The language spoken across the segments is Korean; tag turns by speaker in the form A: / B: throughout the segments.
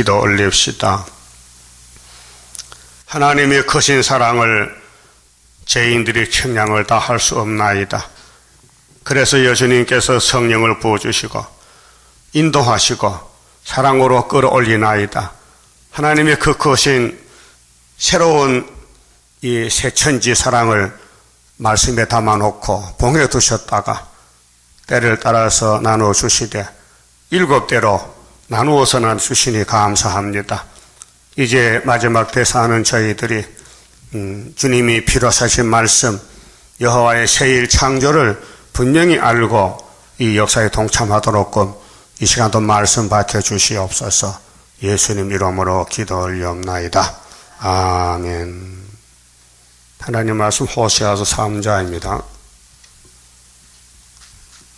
A: 기도 올립시다. 하나님의 크신 사랑을 죄인들이 측량을 다 할 수 없나이다. 그래서 예수님께서 성령을 부어주시고 인도하시고 사랑으로 끌어올리나이다. 하나님의 그 크신 새로운 이 새천지 사랑을 말씀에 담아놓고 봉해 두셨다가 때를 따라서 나누어 주시되 7대로 나누어서 주시니 감사합니다. 이제 마지막 대사하는 저희들이 주님이 피로 사신 말씀 여호와의 새일 창조를 분명히 알고 이 역사에 동참하도록 이 시간도 말씀 밝혀주시옵소서. 예수님 이름으로 기도 올리옵나이다. 아멘. 하나님 말씀 호세아서 3장입니다.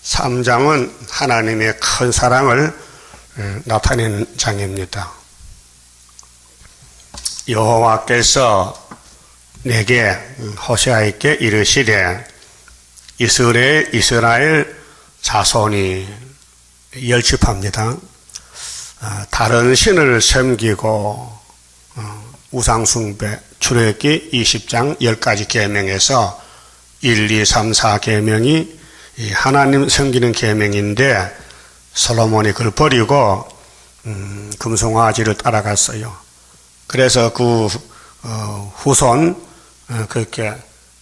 A: 3장은 하나님의 큰 사랑을 나타내는 장입니다. 여호와께서 내게 호세아에게 이르시되 이스라엘 자손이 열집합니다. 다른 신을 섬기고 우상숭배, 출애굽기 20장 10가지 계명에서 1, 2, 3, 4 계명이 하나님 섬기는 계명인데 솔로몬이 그걸 버리고 금송아지를 따라갔어요. 그래서 그 후손 그렇게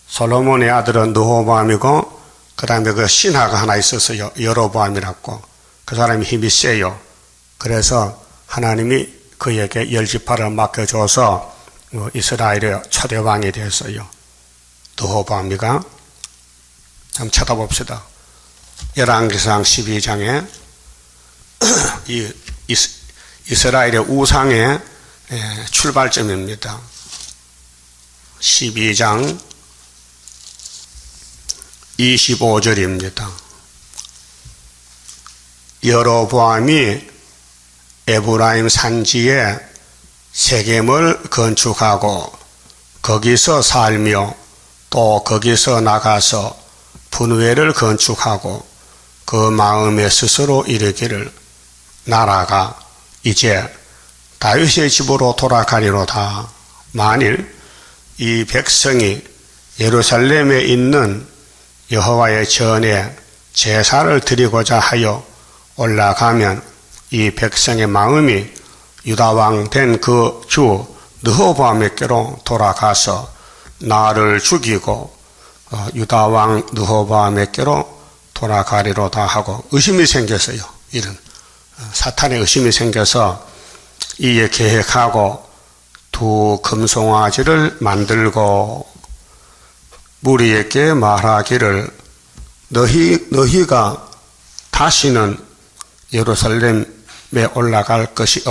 A: 솔로몬의 아들은 르호보암이고 그 다음에 그 신하가 하나 있었어요. 여로보암이라고. 그 사람이 힘이 세요. 그래서 하나님이 그에게 10지파를 맡겨줘서 이스라엘의 초대 왕이 됐어요. 르호보암이가. 한번 쳐다봅시다. 열왕기상 12장에 이 이스라엘의 우상의 출발점입니다. 12장 25절입니다. 여로보암이 에브라임 산지에 세겜을 건축하고 거기서 살며 또 거기서 나가서 분회를 건축하고 그 마음에 스스로 이르기를 나라가 이제 다윗의 집으로 돌아가리로다. 만일 이 백성이 예루살렘에 있는 여호와의 전에 제사를 드리고자 하여 올라가면 이 백성의 마음이 유다왕 된 그 주 르호보암에게로 돌아가서 나를 죽이고 유다왕 르호보암에게로 돌아가리로다 하고 의심이 생겼어요. 이런 사탄의 의심이 생겨서 이에 계획하고 두 금송아지를 만들고 무리에게 말하기를 너희가 다시는 예루살렘에 올라갈 것이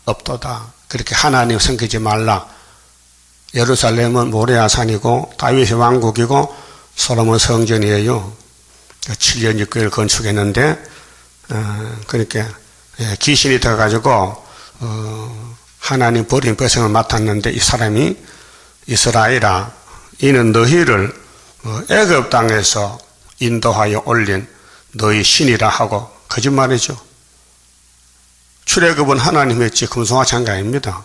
A: 없도다. 그렇게 하나님 섬기지 말라. 예루살렘은 모레아산이고 다윗의 왕국이고 솔로몬 성전이에요. 7년 6개월 건축했는데 그렇게 귀신이 들어가지고 하나님 버린 백성을 맡았는데 이 사람이 이스라엘아 이는 너희를 애굽 땅에서 인도하여 올린 너희 신이라 하고 거짓말이죠. 출애굽은 하나님 했지 금송아지 한 게 아닙니다.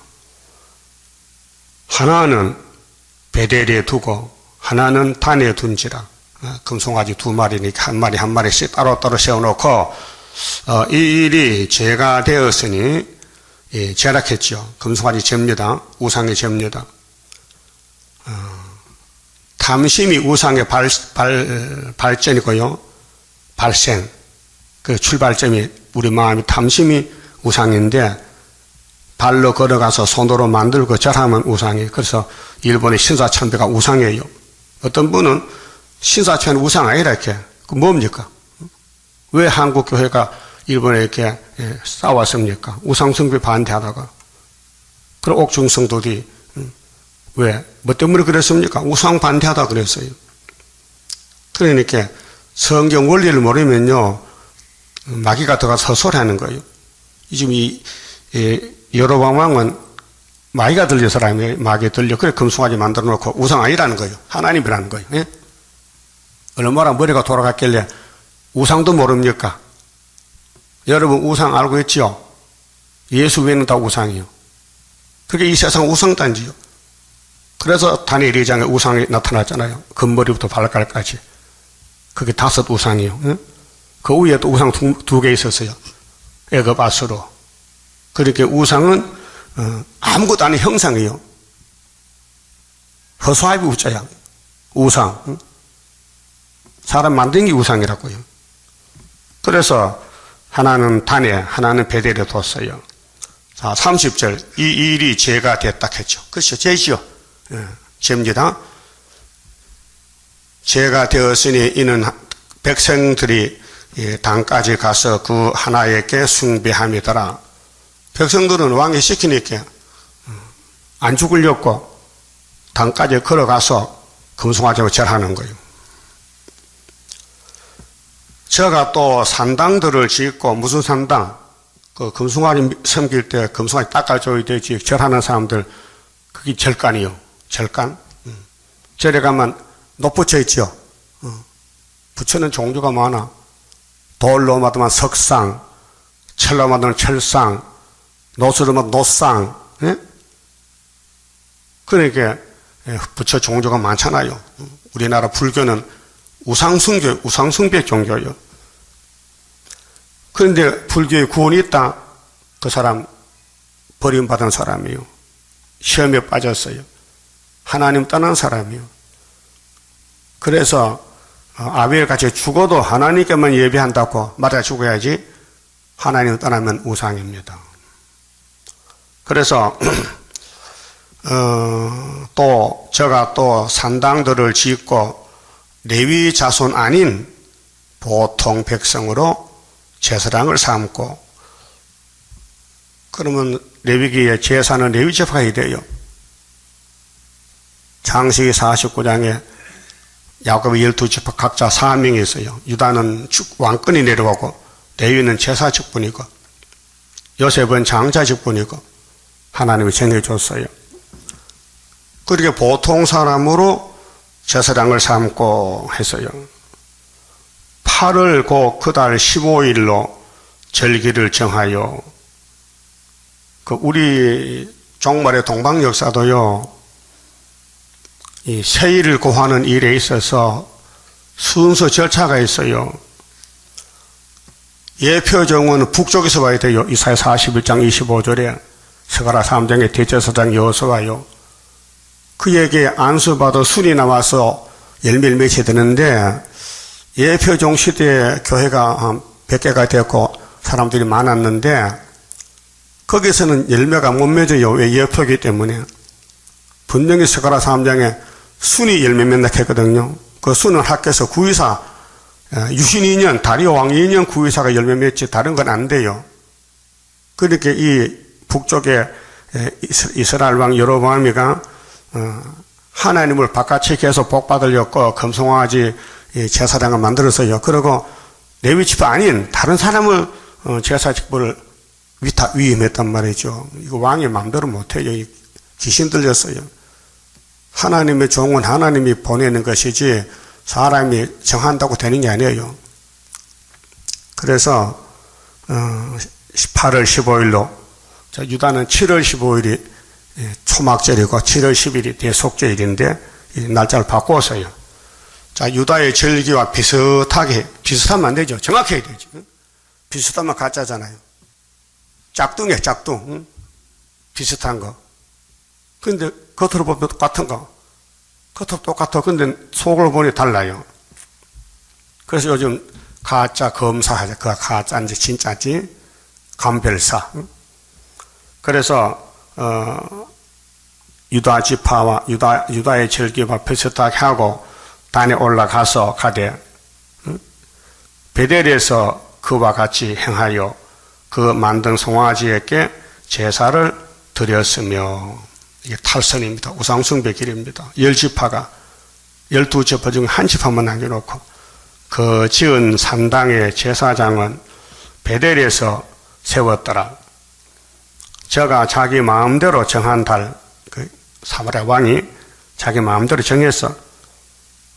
A: 하나는 베델에 두고 하나는 단에 둔지라. 금송아지 2마리니까 한 마리 한 마리씩 따로따로 세워놓고 이 일이 죄가 되었으니 제락했죠. 금송아지 죄입니다. 우상의 죄입니다. 탐심이 우상의 발전이고요. 발생. 그 출발점이 우리 마음이 탐심이 우상인데 발로 걸어가서 손으로 만들고 절하면 우상이에요. 그래서 일본의 신사참배가 우상이에요. 어떤 분은 신사참배는 우상 아니라 이렇게. 그 뭡니까? 왜 한국교회가 일본에 이렇게 싸웠습니까? 우상숭배 반대하다가. 그럼 옥중성도들이 왜? 뭐 때문에 그랬습니까? 우상 반대하다 그랬어요. 그러니까 성경 원리를 모르면요, 마귀가 들어가서 헛소리하는 거예요. 지금 여로보암 왕은 마귀가 들려 사람이 마귀 들려. 그래 금송아지 만들어 놓고 우상 아니라는 거예요. 하나님이라는 거예요. 예? 얼마나 머리가 돌아갔길래 우상도 모릅니까? 여러분 우상 알고 있죠? 예수 외에는 다 우상이요. 그게 이 세상 우상단지요. 그래서 다니엘 2장에 우상이 나타났잖아요. 금머리부터 발가락까지. 그게 5 우상이요. 응? 그 위에 또 우상 2개 있었어요. 애굽 아수르. 그렇게 우상은 아무것도 아닌 형상이요. 허수아비 우자야. 우상. 응? 사람 만든 게 우상이라고요. 그래서 하나는 단에, 하나는 베델에 뒀어요. 자, 30절. 이 일이 죄가 됐다 했죠. 그렇죠. 죄지요. 죄입니다. 죄가 되었으니 이는 백성들이 당까지 가서 그 하나에게 숭배함이더라. 백성들은 왕이 시키니까 안 죽으려고 당까지 걸어가서 금송아지로 절하는 거예요. 저가 또 산당들을 짓고, 무슨 산당? 그 금송아지 섬길 때 금송아지 닦아줘야 되지. 절하는 사람들, 그게 절간이요. 절간. 절에 가면 높붙여 있죠. 부처는 종류가 많아. 돌로 만들면 석상, 철로 만들면 철상, 노수로 만들면 노상. 예? 그러니까 부처 종류가 많잖아요. 우리나라 불교는 우상숭배 종교예요. 그런데 불교에 구원이 있다. 그 사람 버림받은 사람이요. 시험에 빠졌어요. 하나님 떠난 사람이요. 그래서 아벨같이 죽어도 하나님께만 예배한다고 맞아 죽어야지. 하나님 떠나면 우상입니다. 그래서 또 제가 또 산당들을 짓고 레위 자손 아닌 보통 백성으로 제사장을 삼고, 그러면 레위기에 제사는 레위 지파가 돼요. 창세기 49장에 야곱의 12지파 각자 사명이 있어요. 유다는 왕권이 내려가고, 레위는 제사 직분이고, 요셉은 장자 직분이고, 하나님이 정해줬어요. 그렇게 보통 사람으로 제사장을 삼고 했어요. 8월 곧 그달 15일로 절기를 정하여, 우리 종말의 동방 역사도요, 이 세일을 고하는 일에 있어서 순서 절차가 있어요. 예표정은 북쪽에서 봐야 돼요. 이사야 41장 25절에 스가랴 3장에 대제사장 여호수아요. 그에게 안수받아 순이 나와서 열매를 맺혀야 되는데, 예표종 시대에 교회가 한 100개가 됐고 사람들이 많았는데, 거기서는 열매가 못 맺어요. 왜? 예표이기 때문에. 분명히 스가랴 3장에 순이 열매 맺는다 했거든요. 그 순은 학교에서 구의사, 유신 2년, 다리오 왕 2년 구의사가 열매 맺지 다른 건 안 돼요. 그렇게 이 북쪽에 이스라엘 왕 여로보암이가 하나님을 바깥에 계속 복 받으려고 금송아지 제사장을 만들었어요. 그리고 레위 지파 아닌 다른 사람을 제사 직분을 위임했단 말이죠. 이거 왕이 마음대로 못해요. 귀신 들렸어요. 하나님의 종은 하나님이 보내는 것이지 사람이 정한다고 되는 게 아니에요. 그래서 18월 15일로, 유다는 7월 15일이 초막절이고 7월 10일이 대속절인데 날짜를 바꾸었어요. 자, 유다의 절기와 비슷하면 안 되죠. 정확해야 되죠. 비슷하면 가짜잖아요. 짝퉁이야, 짝퉁. 응? 비슷한 거. 근데 겉으로 보면 똑같은 거. 겉으로 똑같아. 근데 속으로 보니 달라요. 그래서 요즘 가짜 검사하죠. 그가 가짜인지 진짜인지 감별사. 응? 그래서 유다 지파와 유다의 절기와 비슷하게 하고 단에 올라가서 가되, 베델에서 그와 같이 행하여 그 만든 송아지에게 제사를 드렸으며, 이게 탈선입니다. 우상숭배 길입니다. 10지파가 12지파 중 한 지파만 남겨놓고, 그 지은 산당의 제사장은 베델에서 세웠더라. 저가 자기 마음대로 정한 달, 그 사마리아 왕이 자기 마음대로 정해서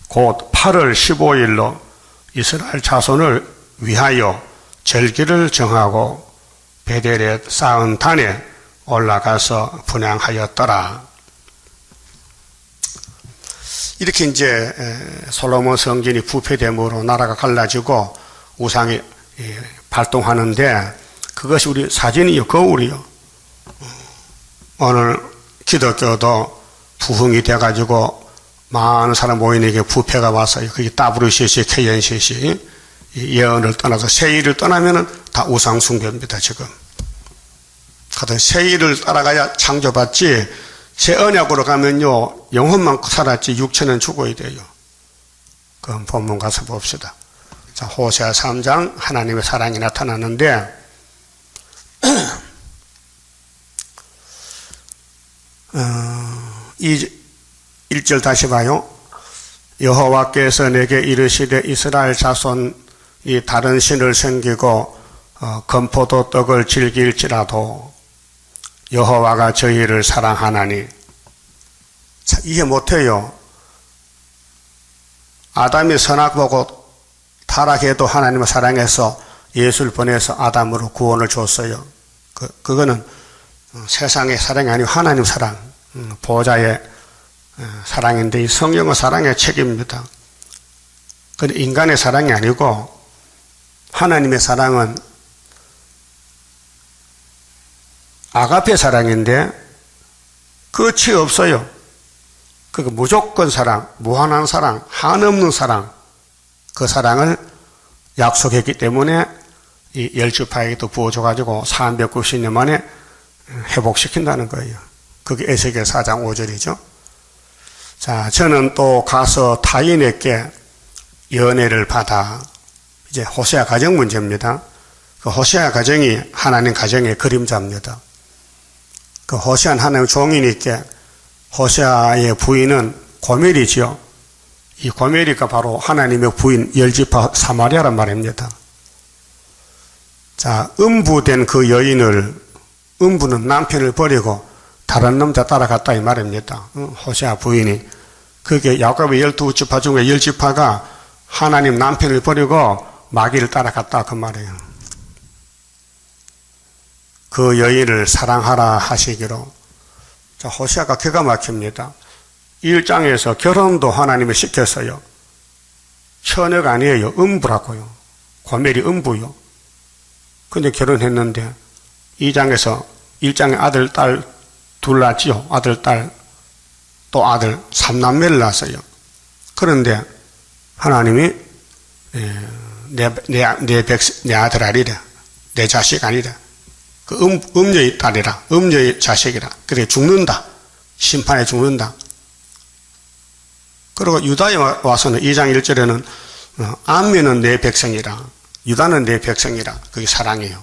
A: 곧 8월 15일로 이스라엘 자손을 위하여 절기를 정하고 베델에 쌓은 단에 올라가서 분향하였더라. 이렇게 이제 솔로몬 성전이 부패됨으로 나라가 갈라지고 우상이 발동하는데 그것이 우리 사진이요, 거울이요. 오늘 기독교도 부흥이 돼가지고 많은 사람 모이는게 부패가 왔어요. 그게 WCC, KNCC 예언을 떠나서 세일을 떠나면은 다 우상 숭배입니다. 지금. 하여튼 세일을 따라가야 창조받지 새 언약으로 가면요 영혼만 살았지 육체는 죽어야 돼요. 그럼 본문 가서 봅시다. 자, 호세아 3장 하나님의 사랑이 나타나는데 이 1절 다시 봐요. 여호와께서 내게 이르시되 이스라엘 자손이 다른 신을 섬기고 건포도 떡을 즐길지라도 여호와가 저희를 사랑하나니. 자, 이해 못해요. 아담이 선악 보고 타락해도 하나님을 사랑해서 예수를 보내서 아담으로 구원을 줬어요. 그거는 세상의 사랑이 아니고 하나님 사랑, 보호자의 사랑인데 이 성령의 사랑의 책임입니다. 근데 인간의 사랑이 아니고 하나님의 사랑은 아가페 사랑인데 끝이 없어요. 그 무조건 사랑, 무한한 사랑, 한없는 사랑, 그 사랑을 약속했기 때문에 이 열주파에게도 부어줘가지고 390년 만에 회복시킨다는 거예요. 그게 에스겔 4장 5절이죠. 자, 저는 또 가서 타인에게 연애를 받아, 이제 호세아 가정 문제입니다. 그 호세아 가정이 하나님 가정의 그림자입니다. 그 호세아는 하나님 종이니까 호세아의 부인은 고멜이지요. 이 고멜이가 바로 하나님의 부인 열지파 사마리아란 말입니다. 자, 음부된 그 여인을, 음부는 남편을 버리고 다른 남자 따라갔다 이 말입니다. 호세아 부인이. 그게 야곱의 12지파 중에 10지파가 하나님 남편을 버리고 마귀를 따라갔다 그 말이에요. 그 여인을 사랑하라 하시기로. 자, 호세아가 기가 막힙니다. 1장에서 결혼도 하나님이 시켰어요. 처녀가 아니에요. 음부라고요. 고멜이 음부요. 근데 결혼했는데 2장에서 1장에 아들, 딸 둘 낳지요. 아들, 딸, 또 아들, 3남매를 낳았어요. 그런데 하나님이 내 아들 아니라, 내 자식 아니라, 그 음녀의 딸이라, 음녀의 자식이라. 그래 죽는다. 심판에 죽는다. 그리고 유다에 와서는 2장 1절에는 암미는 내 백성이라, 유다는 내 백성이라. 그게 사랑이에요.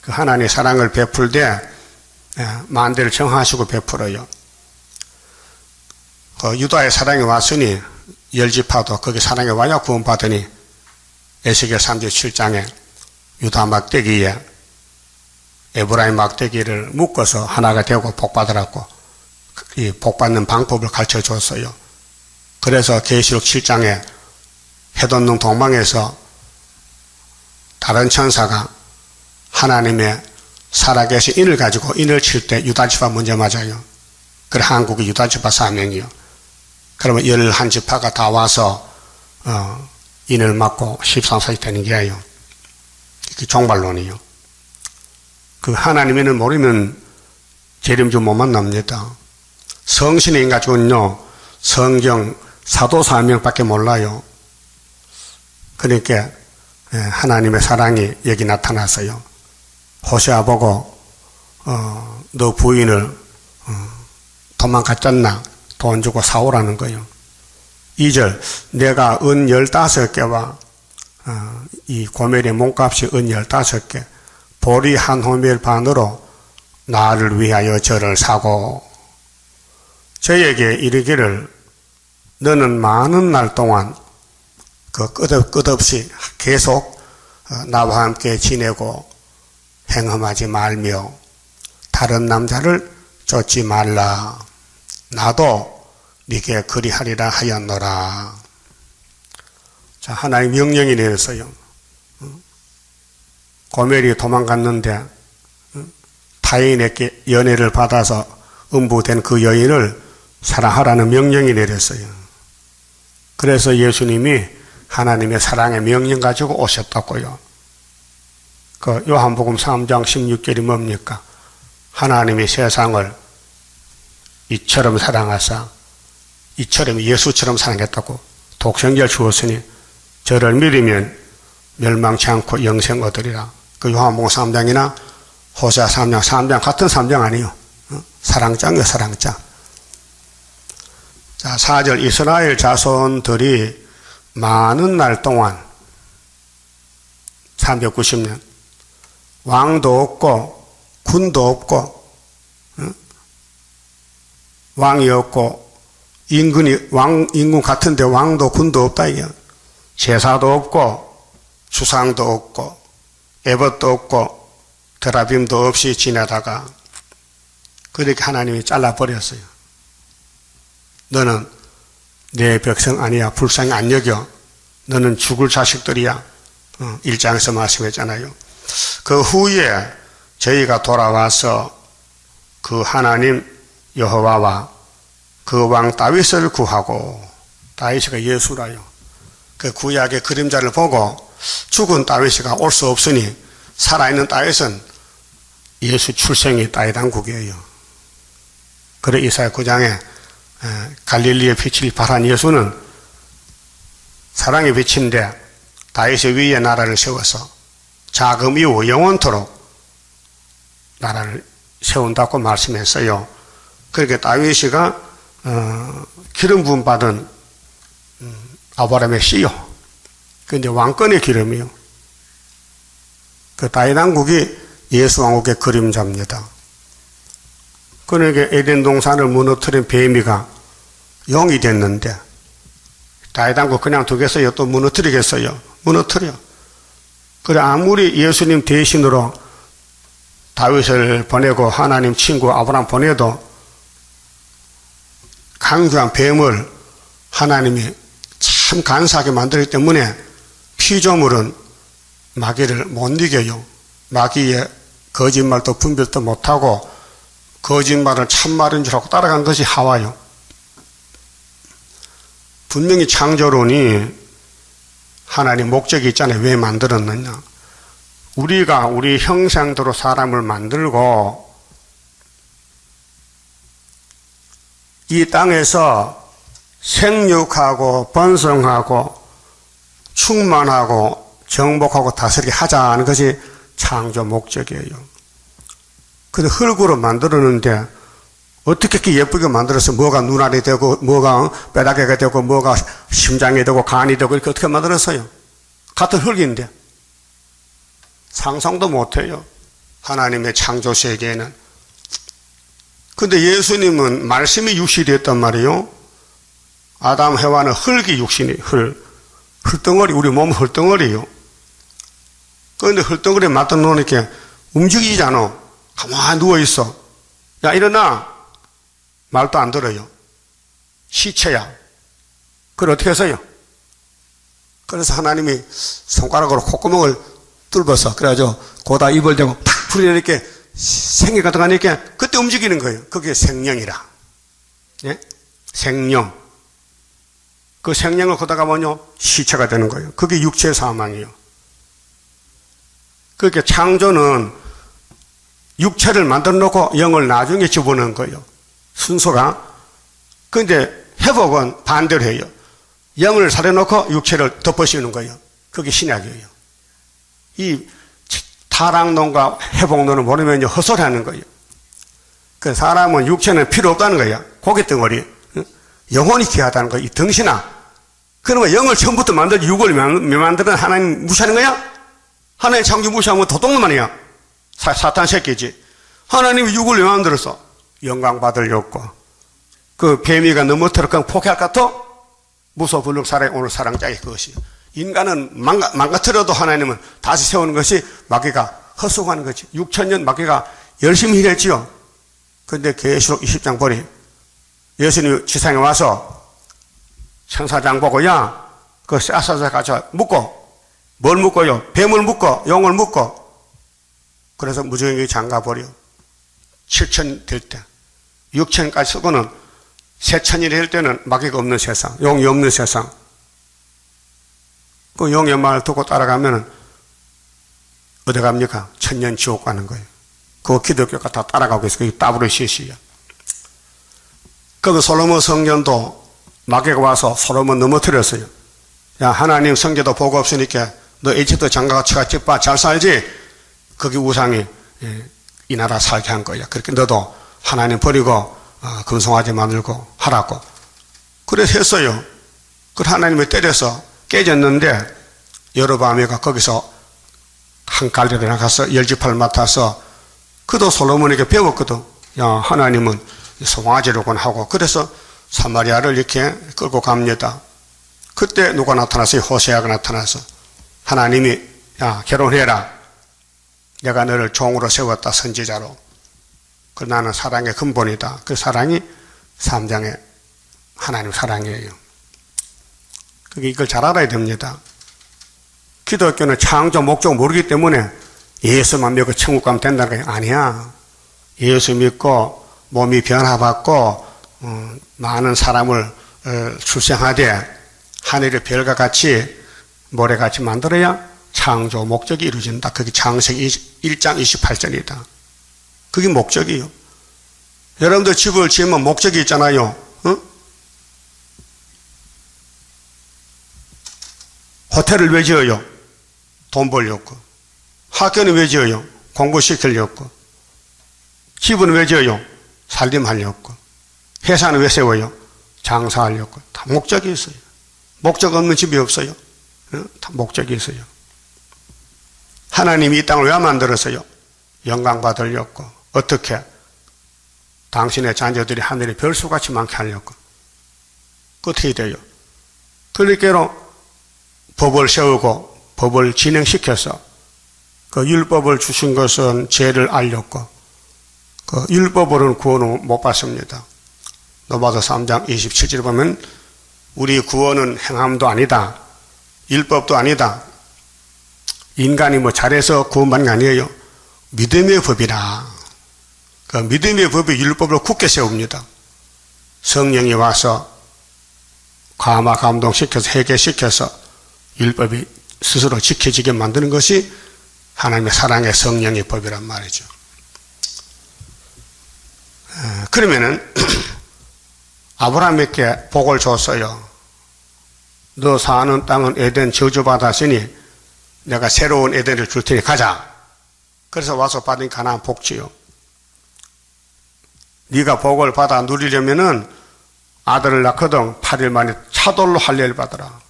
A: 그 하나님의 사랑을 베풀 때 만대를 정하시고 베풀어요. 유다의 사랑이 왔으니 열지파도 거기 사랑이 와야 구원받으니 에스겔 37장에 유다 막대기에 에브라임 막대기를 묶어서 하나가 되고 복받으라고 이 복받는 방법을 가르쳐 줬어요. 그래서 계시록 7장에 해돋는 동방에서 다른 천사가 하나님의 살아계신 인을 가지고 인을 칠 때 유다지파 먼저 맞아요. 그래 한국이 유다지파 4명이요. 그러면 11지파가 다 와서 인을 맞고 13살이 되는 게예요. 그 종말론이요. 그 하나님을 모르면 재림주 못 만납니다. 성신인 가지고는요 성경 사도 4명밖에 몰라요. 그러니까 하나님의 사랑이 여기 나타났어요. 호세아 보고 너 부인을 도망갔잖나 돈 주고 사오라는 거예요. 2절 내가 은 15개와 이 고멜의 몸값이 은 15개 보리 한 호멜 반으로 나를 위하여 저를 사고 저에게 이르기를 너는 많은 날 동안 그 끝없이 계속 나와 함께 지내고 행함하지 말며 다른 남자를 쫓지 말라. 나도 네게 그리하리라 하였노라. 자, 하나님 명령이 내렸어요. 고멜이 도망갔는데 타인에게 연애를 받아서 음부된 그 여인을 사랑하라는 명령이 내렸어요. 그래서 예수님이 하나님의 사랑의 명령 가지고 오셨다고요. 그 요한복음 3장 16절이 뭡니까? 하나님이 세상을 이처럼 사랑하사 이처럼 예수처럼 사랑했다고 독생자를 주었으니 저를 믿으면 멸망치 않고 영생 얻으리라. 그 요한복음 3장이나 호세아 3장, 3장 같은 3장 아니에요. 사랑장이요, 사랑장. 자, 4절 이스라엘 자손들이 많은 날 동안 390년 왕도 없고 군도 없고 왕이 없고 인군 같은데 왕도 군도 없다 이게. 제사도 없고 주상도 없고 에봇도 없고 드라빔도 없이 지내다가 그렇게 하나님이 잘라버렸어요. 너는 내 백성 아니야. 불쌍히 안 여겨. 너는 죽을 자식들이야. 1장에서 말씀했잖아요. 그 후에 저희가 돌아와서 그 하나님 여호와와 그 왕 다윗을 구하고, 다윗이가 예수라요. 그 구약의 그림자를 보고 죽은 다윗이가 올 수 없으니 살아있는 다윗은 예수 출생이 다윗 왕국이에요. 그래 이사야 9장에 갈릴리의 빛을 발한 예수는 사랑의 빛인데 다윗의 위에 나라를 세워서 자금 이후 영원토록 나라를 세운다고 말씀했어요. 그렇게 다윗이가 기름 부음 받은 아브라함의 씨요. 근데 왕권의 기름이요. 그 다윗 왕국이 예수 왕국의 그림자입니다. 그러니까 에덴 동산을 무너뜨린 뱀이가 용이 됐는데 다윗 왕국 그냥 두겠어요? 또 무너뜨리겠어요? 무너뜨려. 그래 아무리 예수님 대신으로 다윗을 보내고 하나님 친구 아브라함 보내도 강교한 뱀을 하나님이 참 간사하게 만들기 때문에 피조물은 마귀를 못 이겨요. 마귀의 거짓말도 분별도 못하고 거짓말을 참말인 줄 알고 따라간 것이 하와요. 분명히 창조론이 하나님 목적이 있잖아요. 왜 만들었느냐. 우리가 우리 형상대로 사람을 만들고 이 땅에서 생육하고 번성하고 충만하고 정복하고 다스리게 하자는 것이 창조 목적이에요. 근데 흙으로 만들었는데 어떻게 이렇게 예쁘게 만들어서 뭐가 눈알이 되고 뭐가 뼈다귀가 되고 뭐가 심장이 되고 간이 되고 이렇게 어떻게 만들었어요? 같은 흙인데 상상도 못해요. 하나님의 창조 세계에는. 근데 예수님은 말씀이 육신이 됐단 말이에요. 아담 해와는 흙이 육신이 흙덩어리, 우리 몸은 흙덩어리예요. 그런데 흙덩어리에 맞다 놓으니까 움직이잖아. 가만히 누워있어. 야 일어나. 말도 안 들어요. 시체야. 그걸 어떻게 해서요? 그래서 하나님이 손가락으로 콧구멍을 뚫어서 그래가지고 고다 입을 대고 탁 풀리니까 생기가 들어가니까 그때 움직이는 거예요. 그게 생명이라. 예? 생명. 그 생명을 거다가 뭐냐? 시체가 되는 거예요. 그게 육체의 사망이에요. 그렇게 창조는 육체를 만들어 놓고 영을 나중에 집어넣은 거예요. 순서가. 그런데 회복은 반대로 해요. 영을 살려놓고 육체를 덮어씌우는 거예요. 그게 신약이에요. 이 타락론과 회복론을 모르면 헛소리하는 거예요. 그 사람은 육체는 필요 없다는 거예요. 고깃덩어리. 영혼이 귀하다는 거예요. 이 덩신아. 그러면 영을 처음부터 만들지 육을 만드는 하나님 무시하는 거야? 하나님 창조 무시하면 도둑놈 아니야. 사탄 새끼지. 하나님이 육을 왜 만들었어? 영광 받으려고. 그 뱀이가 넘어뜨려 그냥 포기할 것 같아? 무소 불능 사랑이 오늘 사랑짝이 그것이. 인간은 망가뜨려도 하나님은 다시 세우는 것이 마귀가 헛수고하는 거지. 6천년 마귀가 열심히 일했지요. 근데 계시록 20장 보니 예수님이 지상에 와서 천사장 보고 야, 그 쇠사슬 가져 묶어. 뭘 묶어요? 뱀을 묶어. 용을 묶어. 그래서 무정에게 장가버려. 7천 될 때. 6천까지 쓰고는 세천이 될 때는 마귀가 없는 세상, 용이 없는 세상. 그 용의 말을 듣고 따라가면 어디 갑니까? 천년 지옥 가는 거예요. 그거 기독교가 다 따라가고 있어요. 그게 따브르시시야. 그 솔로몬 성전도 마귀가 와서 솔로몬 넘어뜨렸어요. 야, 하나님 성전도 보고 없으니까 너 에집트 장가가 처갓집 봐. 잘 살지? 거기 우상이 이 나라 살게 한 거야. 그렇게 너도 하나님 버리고 금송아지 만들고 하라고. 그래서 했어요. 그 하나님을 때려서 깨졌는데 여로보암이가 거기서 한 갈래를 나가서 열지파를 맡아서 그도 솔로몬에게 배웠거든. 야, 하나님은 송아지로군 하고. 그래서 사마리아를 이렇게 끌고 갑니다. 그때 누가 나타났어요? 호세아가 나타나서 하나님이 야, 결혼해라. 내가 너를 종으로 세웠다. 선지자로. 그 나는 사랑의 근본이다. 그 사랑이 3장의 하나님 사랑이에요. 그게 이걸 잘 알아야 됩니다. 기독교는 창조 목적 모르기 때문에 예수만 믿고 천국 가면 된다는 게 아니야. 예수 믿고 몸이 변화받고 많은 사람을 출생하되 하늘의 별과 같이 모래같이 만들어야 창조 목적이 이루어진다. 그게 창세기 1장 28절이다. 그게 목적이에요. 여러분들 집을 지으면 목적이 있잖아요. 응? 호텔을 왜 지어요? 돈 벌려고. 학교는 왜 지어요? 공부시키려고. 집은 왜 지어요? 살림하려고. 회사는 왜 세워요? 장사하려고. 다 목적이 있어요. 목적 없는 집이 없어요. 다 목적이 있어요. 하나님이 이 땅을 왜 만들었어요? 영광 받으려고. 어떻게? 당신의 자녀들이 하늘의 별수같이 많게 하려고. 어떻게 돼요? 그러니까 법을 세우고 법을 진행시켜서 그 율법을 주신 것은 죄를 알렸고 그 율법으로는 구원을 못 받습니다. 로마서 3장 27절에 보면 우리 구원은 행함도 아니다. 율법도 아니다. 인간이 뭐 잘해서 구원받는 게 아니에요. 믿음의 법이라. 그 믿음의 법이 율법을 굳게 세웁니다. 성령이 와서 감화 감동시켜서 회개시켜서 율법이 스스로 지켜지게 만드는 것이 하나님의 사랑의 성령의 법이란 말이죠. 그러면은 아브라함에게 복을 줬어요. 너 사는 땅은 에덴 저주받았으니 내가 새로운 에덴을 줄 테니 가자. 그래서 와서 받은 가나안 복지요. 네가 복을 받아 누리려면은 아들을 낳거든 8일 만에 차돌로 할례를 받아라.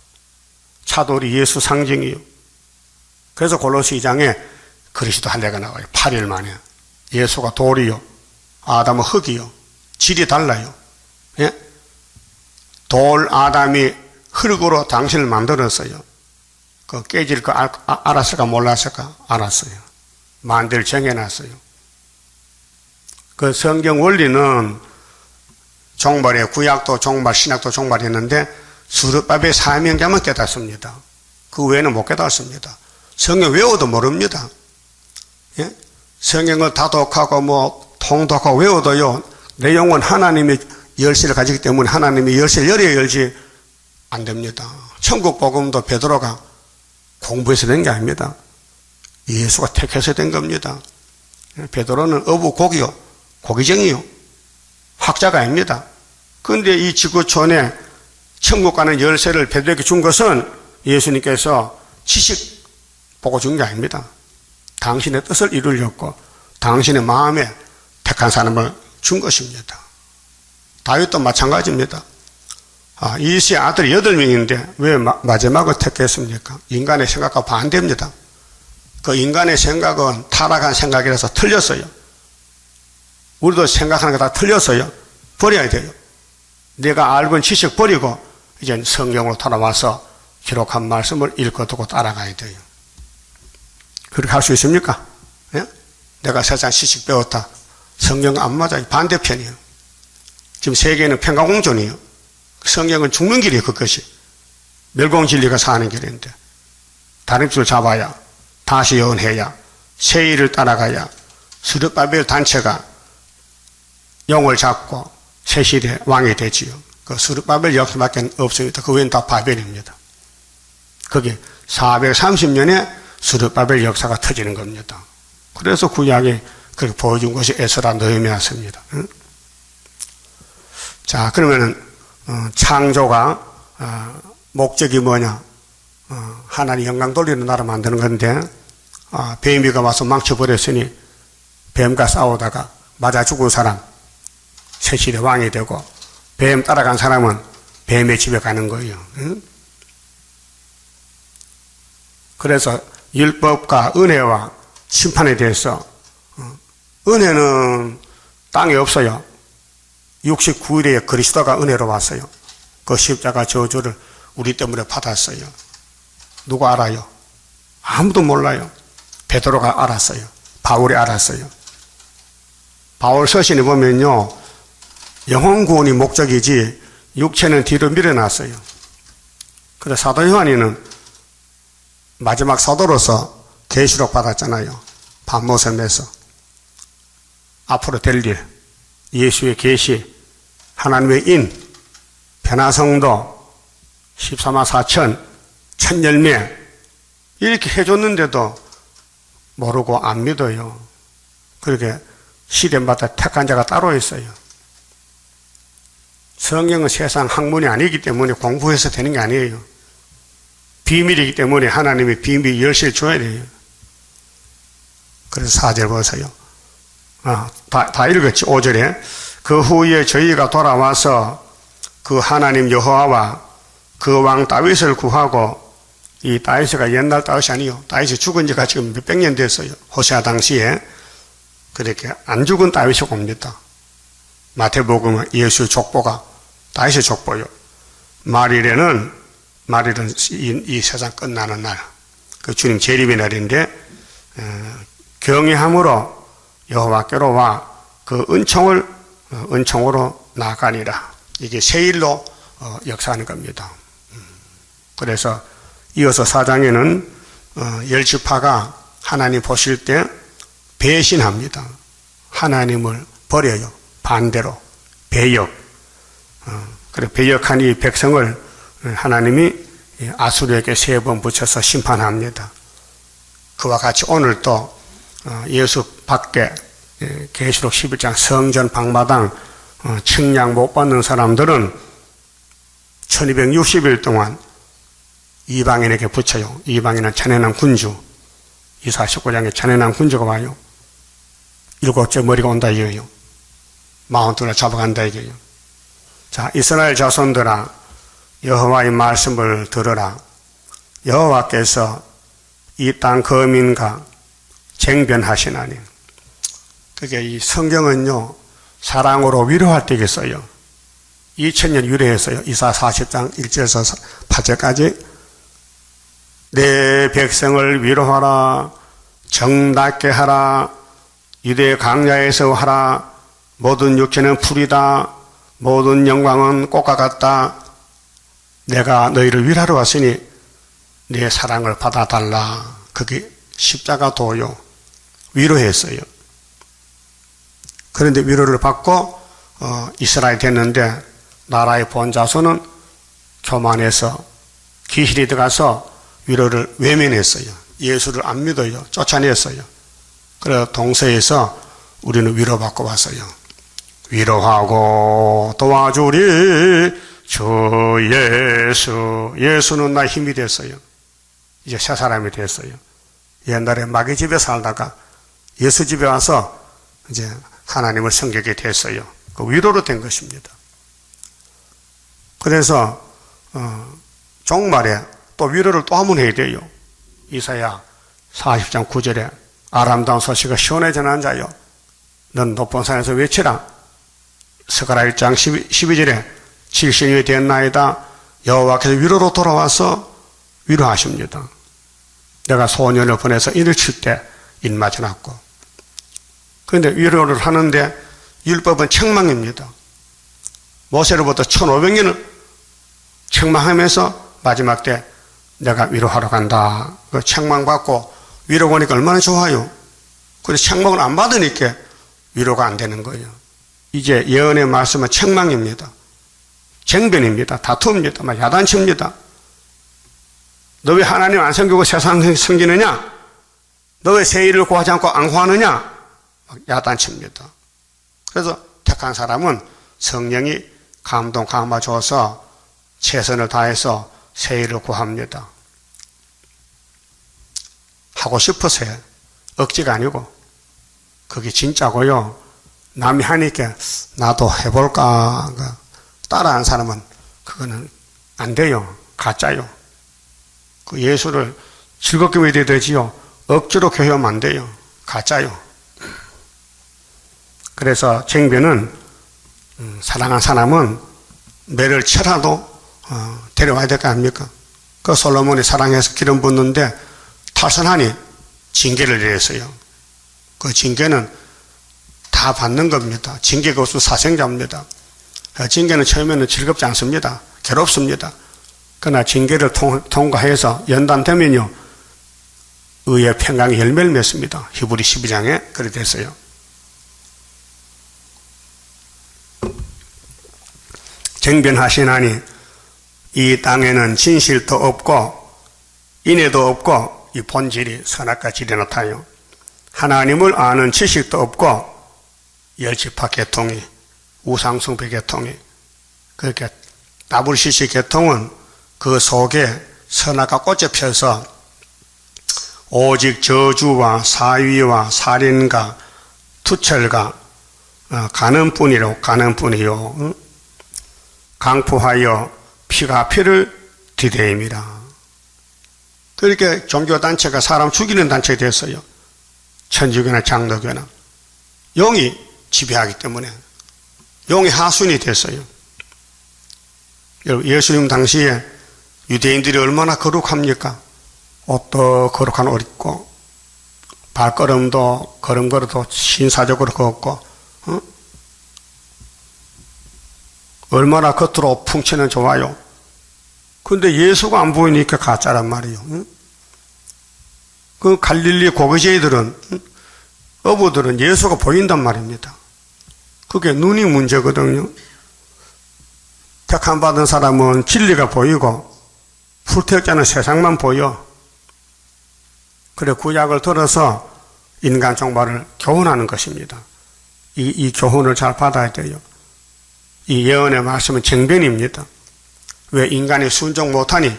A: 차돌이 예수 상징이요. 그래서 골로새 2장에 그리스도 할례가 나와요. 8일 만에. 예수가 돌이요. 아담은 흙이요. 질이 달라요. 예? 돌 아담이 흙으로 당신을 만들었어요. 그 깨질 거 알았을까 몰랐을까? 알았어요. 만들 정해놨어요. 그 성경 원리는 종말에 구약도 종말, 신약도 종말했는데 수르바벨 사명자만 깨닫습니다. 그 외에는 못 깨닫습니다. 성경 외워도 모릅니다. 예? 성경을 다독하고 뭐 통독하고 외워도요. 내용은 하나님의 열쇠를 가지기 때문에 하나님의 열쇠를 열어야 열지 안 됩니다. 천국 복음도 베드로가 공부해서 된 게 아닙니다. 예수가 택해서 된 겁니다. 베드로는 어부고기요. 고기쟁이요. 학자가 아닙니다. 그런데 이 지구촌에 천국 가는 열쇠를 베드로에게 준 것은 예수님께서 지식 보고 준 게 아닙니다. 당신의 뜻을 이루려고 당신의 마음에 택한 사람을 준 것입니다. 다윗도 마찬가지입니다. 이시의 아들이 8명인데 왜 마지막을 택했습니까? 인간의 생각과 반대입니다. 그 인간의 생각은 타락한 생각이라서 틀렸어요. 우리도 생각하는 거 다 틀렸어요. 버려야 돼요. 내가 알고 지식 버리고 이제 성경으로 돌아와서 기록한 말씀을 읽고 듣고 따라가야 돼요. 그렇게 할 수 있습니까? 예? 내가 세상 지식 배웠다. 성경 안 맞아요. 반대편이에요. 지금 세계는 평강공존이에요. 성경은 죽는 길이에요. 그것이. 멸공진리가 사는 길인데 다림줄 잡아야 다시 예언해야 세일을 따라가야 스룹바벨 단체가 영을 잡고 새시대 왕이 되지요. 그 스룹바벨 역사밖에 없습니다. 그 외에는 다 바벨입니다. 그게 430년에 스룹바벨 역사가 터지는 겁니다. 그래서 구약에 그렇게 보여준 것이 에스라 느헤미야서입니다. 자, 그러면은 창조가 목적이 뭐냐? 하나님 영광 돌리는 나라 만드는 건데 뱀이가 와서 망쳐버렸으니 뱀과 싸우다가 맞아 죽은 사람 새시대 왕이 되고 뱀 따라간 사람은 뱀의 집에 가는 거예요. 그래서 율법과 은혜와 심판에 대해서 은혜는 땅에 없어요. 69일에 그리스도가 은혜로 왔어요. 그 십자가 저주를 우리 때문에 받았어요. 누가 알아요? 아무도 몰라요. 베드로가 알았어요. 바울이 알았어요. 바울 서신에 보면요, 영혼 구원이 목적이지 육체는 뒤로 밀어놨어요. 그래서 사도 요한이는 마지막 사도로서 계시록 받았잖아요. 반모섬에서 앞으로 될 일, 예수의 계시, 하나님의 인, 변화성도, 14만 4천, 천열매 이렇게 해줬는데도 모르고 안 믿어요. 그렇게 시대마다 택한 자가 따로 있어요. 성경은 세상 학문이 아니기 때문에 공부해서 되는 게 아니에요. 비밀이기 때문에 하나님의 비밀 열쇠를 줘야 돼요. 그래서 4절 보세요. 다 읽었지. 5절에 그 후에 저희가 돌아와서 그 하나님 여호와와 그 왕 다윗을 구하고, 이 다윗이가 옛날 다윗이 아니요. 다윗이 죽은 지가 지금 몇백 년 됐어요. 호세아 당시에. 그렇게 안 죽은 다윗이 옵니다. 마태복음은 예수의 족보가 다윗의 족보요. 말일은 이 세상 끝나는 날, 그 주님 재림의 날인데 경외함으로 여호와께로 와 그 은총으로 나아가니라. 이게 세일로 역사하는 겁니다. 그래서 이어서 4장에는 열지파가 하나님 보실 때 배신합니다. 하나님을 버려요. 반대로 배역. 그래 배역한 이 백성을 하나님이 아수르에게 3번 붙여서 심판합니다. 그와 같이 오늘 또 예수 밖에 계시록 11장 성전 방마당 측량 못 받는 사람들은 1260일 동안 이방인에게 붙여요. 이방인은 찬해난 군주. 이사 19장에 찬해난 군주가 와요. 7째 머리가 온다 이거예요. 42를 잡아간다 이거예요. 자, 이스라엘 자손들아, 여호와의 말씀을 들으라. 여호와께서 이 땅 거민과 쟁변하시나니. 그게 이 성경은요, 사랑으로 위로할 때 있어요. 2000년 유래했어요. 이사 40장 1절에서 8절까지. 내 백성을 위로하라. 정답게 하라. 유대 강야에서 하라. 모든 육체는 풀이다. 모든 영광은 꽃과 같다. 내가 너희를 위로하러 왔으니 내 사랑을 받아달라. 그게 십자가 도요. 위로했어요. 그런데 위로를 받고 이스라엘 됐는데 나라의 본자손은 교만해서 귀신이 들어가서 위로를 외면했어요. 예수를 안 믿어요. 쫓아냈어요. 그래서 동서에서 우리는 위로받고 왔어요. 위로하고 도와주리 주 예수. 예수는 나의 힘이 됐어요. 이제 새 사람이 됐어요. 옛날에 마귀 집에 살다가 예수 집에 와서 이제 하나님을 섬기게 됐어요. 그 위로로 된 것입니다. 그래서 종말에 또 위로를 또 한번 해야 돼요. 이사야 40장 9절에 아름다운 소식을 시온에 전한 자여, 넌 높은 산에서 외치라. 스가랴 1장 12절에 70년이 됐나이다. 여호와께서 위로로 돌아와서 위로하십니다. 내가 소년을 보내서 이를 칠 때 입맞춰 놨고. 그런데 위로를 하는데 율법은 책망입니다. 모세로부터 1500년을 책망하면서 마지막 때 내가 위로하러 간다. 그 책망받고 위로 보니까 얼마나 좋아요. 그래서 책망을 안 받으니까 위로가 안 되는 거예요. 이제 예언의 말씀은 책망입니다. 쟁변입니다. 다툼입니다. 막 야단칩니다. 너 왜 하나님 안 섬기고 세상 섬기느냐? 너 왜 새 일을 구하지 않고 앙호하느냐? 막 야단칩니다. 그래서 택한 사람은 성령이 감동 감화 줘서 최선을 다해서 새 일을 구합니다. 하고 싶어서요. 억지가 아니고 그게 진짜고요. 남이 하니까 나도 해볼까 따라한 사람은 그거는 안 돼요. 가짜요. 그 예수를 즐겁게 믿어야 되지요. 억지로 교회하면 안 돼요. 가짜요. 그래서 쟁변은 사랑한 사람은 매를 쳐라도 데려와야 될 거 아닙니까? 그 솔로몬이 사랑해서 기름 붓는데 탈선하니 징계를 내렸어요. 그 징계는 다 받는 겁니다. 징계가 없으면 사생자입니다. 징계는 처음에는 즐겁지 않습니다. 괴롭습니다. 그러나 징계를 통과해서 연단되면요, 의의 평강이 열매를 맺습니다. 히브리 12장에 그렇게 됐어요. 쟁변하시나니 이 땅에는 진실도 없고 인애도 없고 이 본질이 선악과 질이 나타나요. 하나님을 아는 지식도 없고 열지파 계통이 우상숭배 계통이 그렇게 WCC 계통은 그 속에 선악과 꽃이 펴서 오직 저주와 사위와 살인과 투철과 가는뿐이요 강포하여 피가 피를 디대임이라. 그렇게 종교단체가 사람 죽이는 단체가 됐어요. 천주교나 장로교나 영이 지배하기 때문에 영이 하순이 됐어요. 예수님 당시에 유대인들이 얼마나 거룩합니까? 옷도 거룩한 옷 입고 발걸음도 걸음걸이도 신사적으로 걷고 얼마나 겉으로 풍채는 좋아요. 근데 예수가 안 보이니까 가짜란 말이에요. 그 갈릴리 고거제이들은 어부들은 예수가 보인단 말입니다. 그게 눈이 문제거든요. 택함 받은 사람은 진리가 보이고 불태역자는 세상만 보여. 그래 구약을 들어서 인간 종말을 교훈하는 것입니다. 이 교훈을 잘 받아야 돼요. 이 예언의 말씀은 쟁변입니다. 왜 인간이 순종 못하니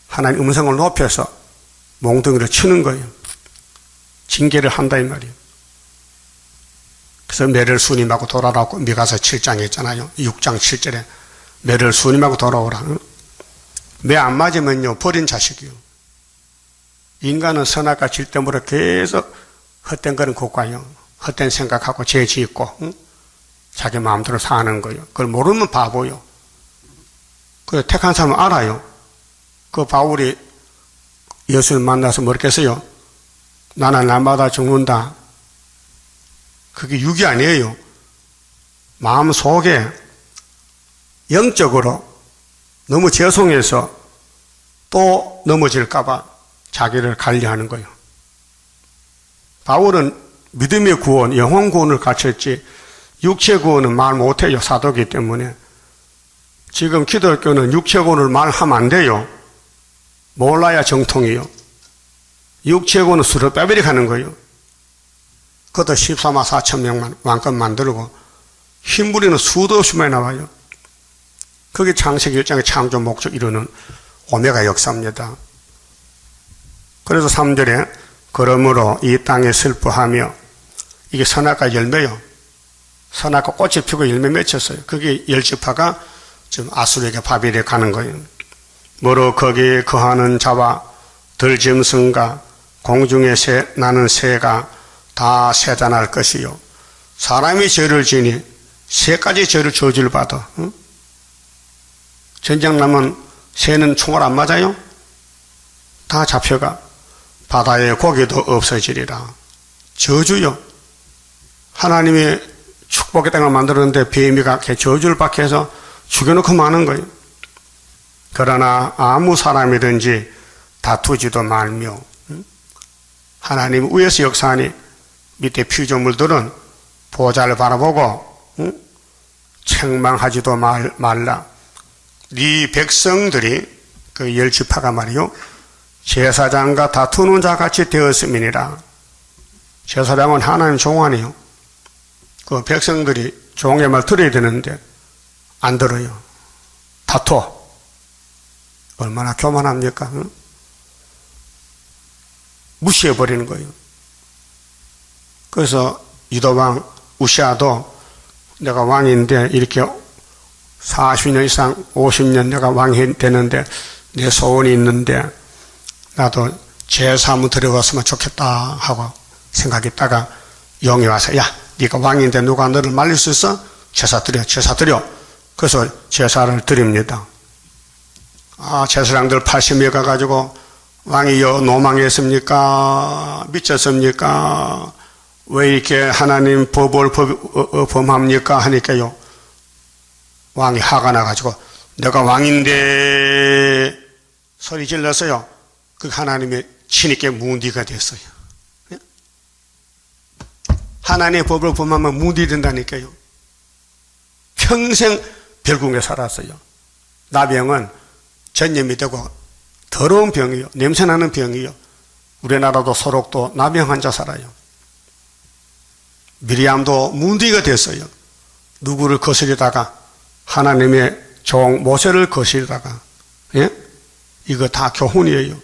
A: 하나님 음성을 높여서 몽둥이를 치는 거예요. 징계를 한다 이 말이에요. 그래서 매를 순임하고 돌아라고 미가서 7장에 있잖아요. 6장 7절에 매를 순임하고 돌아오라. 매 안 맞으면요 버린 자식이요. 인간은 선악과 질 때문에 계속 헛된 거는 걷고요. 헛된 생각하고 죄 짓고 자기 마음대로 사는 거예요. 그걸 모르면 바보요. 그래 택한 사람은 알아요. 그 바울이 예수를 만나서 뭐랬겠어요? 나는 날마다 죽는다. 그게 육이 아니에요. 마음 속에 영적으로 너무 죄송해서 또 넘어질까봐 자기를 관리하는 거예요. 바울은 믿음의 구원, 영혼 구원을 갖췄지 육체 구원은 말 못해요. 사도이기 때문에. 지금 기독교는 육체 구원을 말하면 안 돼요. 몰라야 정통이요. 육체 구원은 수로 빼버리 가는 거예요. 그것도 14만 4천 명만 왕껏 만들고 흰부리는 수도 없이 많이 나와요. 그게 창세기 1장의 창조 목적 이루는 오메가 역사입니다. 그래서 3절에 그러므로 이 땅에 슬퍼하며 이게 선악과 열매요. 선악과 꽃이 피고 열매 맺혔어요. 그게 열지파가 지금 아수르에게 바벨에 가는 거예요. 뭐로 거기에 거하는 자와 들짐승과 공중에 나는 새가 다 세잔할 것이요. 사람이 죄를 지니 새까지 죄를 저주를 받아. 전쟁 나면 새는 총을 안 맞아요? 다 잡혀가. 바다의 고기도 없어지리라. 저주요. 하나님이 축복의 땅을 만들었는데 뱀이가 저주를 받게 해서 죽여놓고 마는 거예요. 그러나 아무 사람이든지 다투지도 말며 하나님 위에서 역사하니 밑에 피조물들은 보좌를 바라보고 책망하지도 말라. 네 백성들이 그 열지파가 말이요 제사장과 다투는 자같이 되었음이니라. 제사장은 하나님 종 아니요. 그 백성들이 종의 말 들어야 되는데 안 들어요. 다투어. 얼마나 교만합니까? 응? 무시해버리는 거예요. 그래서 유다왕 우시아도 내가 왕인데 이렇게 40년 이상 50년 내가 왕이 되는데 내 소원이 있는데 나도 제사 한번 드려봤으면 좋겠다 하고 생각했다가 영이 와서 야 네가 왕인데 누가 너를 말릴 수 있어? 제사 드려. 그래서 제사를 드립니다. 제사장들 80여 가가지고 왕이여 노망했습니까? 미쳤습니까? 왜 이렇게 하나님 법을 범합니까? 하니까요 왕이 화가 나가지고 내가 왕인데 소리 질렀어요. 그 하나님의 친히께 문디가 됐어요. 하나님의 법을 범하면 문디 된다니까요. 평생 별궁에 살았어요. 나병은 전염이 되고 더러운 병이요. 냄새나는 병이요. 우리나라도 소록도 나병 환자 살아요. 미리암도 문디가 됐어요. 누구를 거스리다가 하나님의 종 모세를 거스리다가 이거 다 교훈이에요.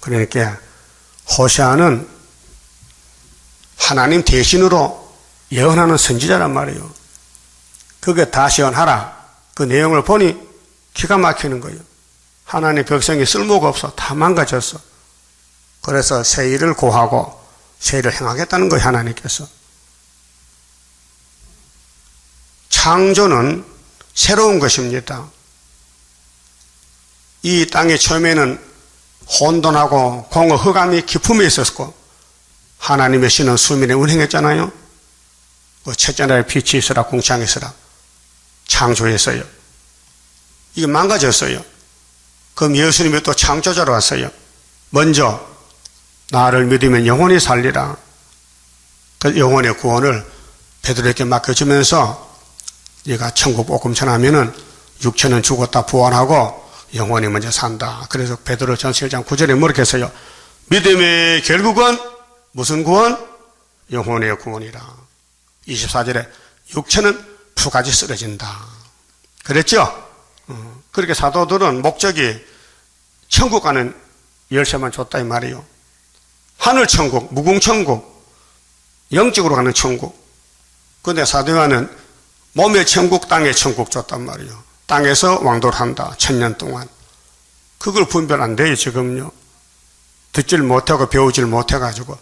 A: 그러니까 호세아는 하나님 대신으로 예언하는 선지자란 말이에요. 그게 다시 예언하라. 그 내용을 보니 기가 막히는 거예요. 하나님의 백성이 쓸모가 없어. 다 망가졌어. 그래서 새 일을 고하고 새 일을 행하겠다는 거예요. 하나님께서. 창조는 새로운 것입니다. 이 땅의 처음에는 혼돈하고 공허 흑암이 깊음에 있었고 하나님의 신은 수면에 운행했잖아요. 첫째 날에 빛이 있으라 궁창이 있으라 창조했어요. 이게 망가졌어요. 그럼 예수님이 또 창조자로 왔어요. 먼저 나를 믿으면 영원히 살리라. 그 영혼의 구원을 베드로에게 맡겨주면서 얘가 천국 복음 전하면은 육체는 죽었다 부활하고 영혼이 먼저 산다. 그래서 베드로 전서 1장 9절에 뭐렇게 했어요? 믿음의 결국은 무슨 구원? 영혼의 구원이라. 24절에 육체는 푸가지 쓰러진다. 그랬죠? 그렇게 사도들은 목적이 천국 가는 열쇠만 줬다 이 말이에요. 하늘천국, 무궁천국, 영적으로 가는 천국. 그런데 사도 요한은 몸의 천국, 땅의 천국 줬단 말이에요. 땅에서 왕도한다. 1000년 동안. 그걸 분별 안 돼요, 지금요. 듣질 못하고 배우질 못해가지고.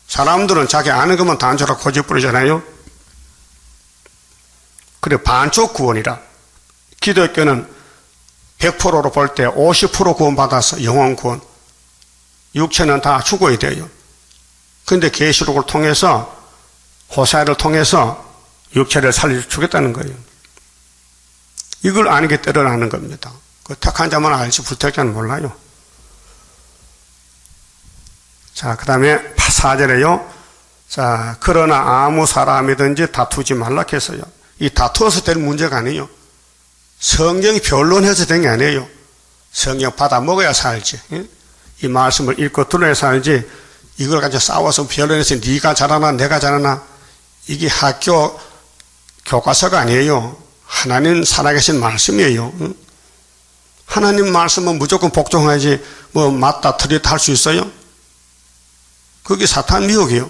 A: 사람들은 자기 아는 것만 단조로 고집부리잖아요. 그래, 반쪽 구원이라. 기독교는 100%로 볼 때 50% 구원받아서 영원 구원. 육체는 다 죽어야 돼요. 그런데 계시록을 통해서 호세아를 통해서 육체를 살려주겠다는 거예요. 이걸 아는 게 때려나는 겁니다. 그 택한 자만 알지 불택자는 몰라요. 자, 그 다음에 4절에요. 자, 그러나 아무 사람이든지 다투지 말라 했어요. 이 다투어서 될 문제가 아니에요. 성경이 변론해서 된 게 아니에요. 성경 받아 먹어야 살지. 이 말씀을 읽고 들어야 살지. 이걸 가지고 싸워서 변론해서 네가 잘하나 내가 잘하나 이게 학교 교과서가 아니에요. 하나님 살아계신 말씀이에요. 하나님 말씀은 무조건 복종해야지 뭐 맞다 틀리다 할 수 있어요? 그게 사탄 미혹이에요.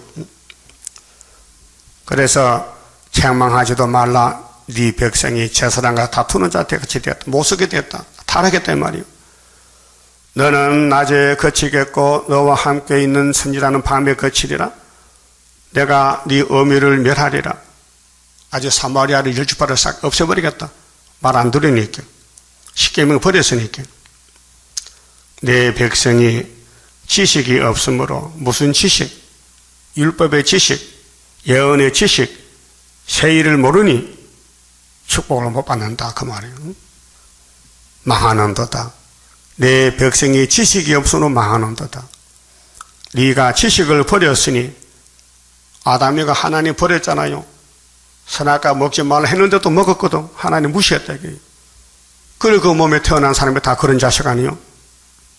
A: 그래서 책망하지도 말라. 네 백성이 제사장과 다투는 자같이 되었다. 못 쓰게 되었다. 타락했다 이 말이에요. 너는 낮에 거치겠고 너와 함께 있는 선지자는 밤에 거치리라. 내가 네 어미를 멸하리라. 아주 사마리아를 열주파를 싹 없애버리겠다. 말 안 들으니까. 십계명 버렸으니까. 내 백성이 지식이 없으므로 무슨 지식? 율법의 지식, 예언의 지식, 새 일을 모르니 축복을 못 받는다 그 말이에요. 망하는도다. 내 백성이 지식이 없으므로 망하는도다. 네가 지식을 버렸으니 아담이가 하나님 버렸잖아요. 선악과 먹지 말라 했는데도 먹었거든. 하나님 무시했다 이게. 그리고 그 몸에 태어난 사람이 다 그런 자식 아니요.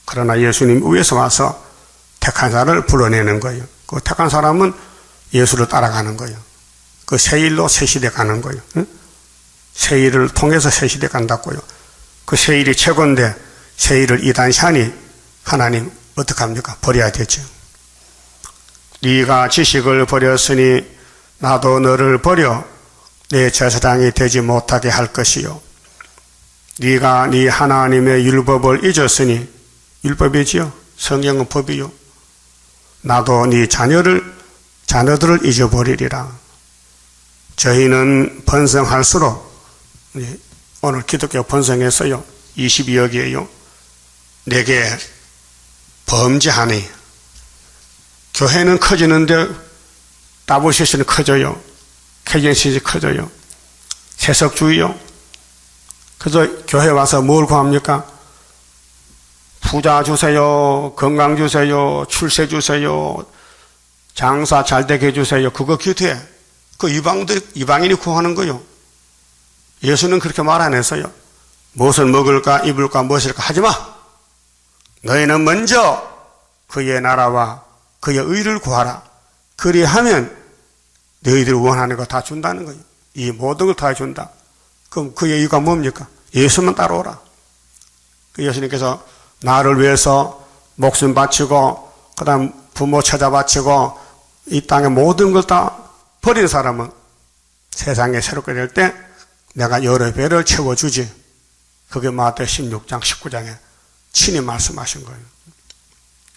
A: 그러나 예수님 위에서 와서 택한 자를 불러내는 거예요. 그 택한 사람은 예수를 따라가는 거예요. 그 새 일로 새 시대 가는 거예요. 응? 새 일을 통해서 새 시대 간다고요. 그 새 일이 최고인데 새 일을 이단시하니 하나님 어떡합니까? 버려야 되죠. 네가 지식을 버렸으니 나도 너를 버려 내 제사장이 되지 못하게 할 것이요. 네가 네 하나님의 율법을 잊었으니 율법이지요. 성경은 법이요. 나도 네 자녀들을 잊어버리리라. 저희는 번성할수록 오늘 기독교 번성했어요. 22여 개예요. 내게 범죄하니 교회는 커지는데 WCC는 커져요. KNCC 커져요. 세속주의요. 그래서 교회 와서 뭘 구합니까? 부자 주세요. 건강 주세요. 출세 주세요. 장사 잘 되게 해주세요. 그거 기도해. 그 이방인이 구하는 거요. 예수는 그렇게 말 안 했어요. 무엇을 먹을까 입을까 무엇일까 하지 마. 너희는 먼저 그의 나라와 그의 의를 구하라. 그리하면 너희들이 원하는 거 다 준다는 거예요. 이 모든 걸 다 준다. 그럼 그의 이유가 뭡니까? 예수만 따라오라. 예수님께서 나를 위해서 목숨 바치고 그 다음 부모 찾아 바치고 이 땅의 모든 걸 다 버린 사람은 세상에 새롭게 될 때 내가 여러 배를 채워주지. 그게 마태복음 16장 19장에 친히 말씀하신 거예요.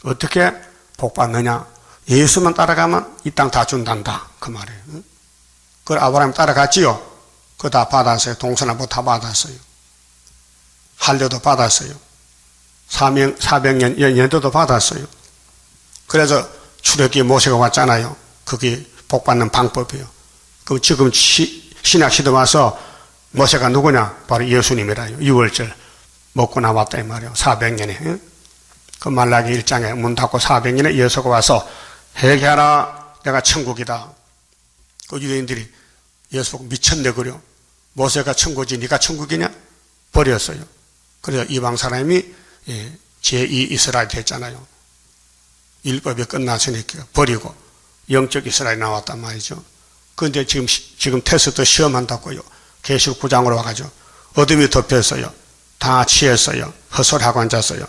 A: 어떻게 복받느냐? 예수만 따라가면 이 땅 다 준단다. 그 말이에요. 그걸 아브라함 따라갔지요. 그거 다 받았어요. 동서남북 다 받았어요. 할례도 받았어요. 400년 연도도 받았어요. 그래서 출애굽기 모세가 왔잖아요. 그게 복받는 방법이에요. 그럼 지금 신약 시대 와서 모세가 누구냐? 바로 예수님이라요. 6월절 먹고 나왔다 이 말이에요. 400년에. 그 말라기 1장에 문 닫고 400년에 예수가 와서 회개하라. 내가 천국이다. 그 유대인들이 예수 보고 미쳤네 그려. 모세가 천국이지 네가 천국이냐? 버렸어요. 그래서 이방 사람이 제2 이스라엘 됐잖아요. 율법이 끝났으니까 버리고 영적 이스라엘이 나왔단 말이죠. 그런데 지금 테스트 시험한다고요. 계시록 9장으로 와가지고 어둠이 덮였어요. 다 취했어요. 헛소리하고 앉았어요.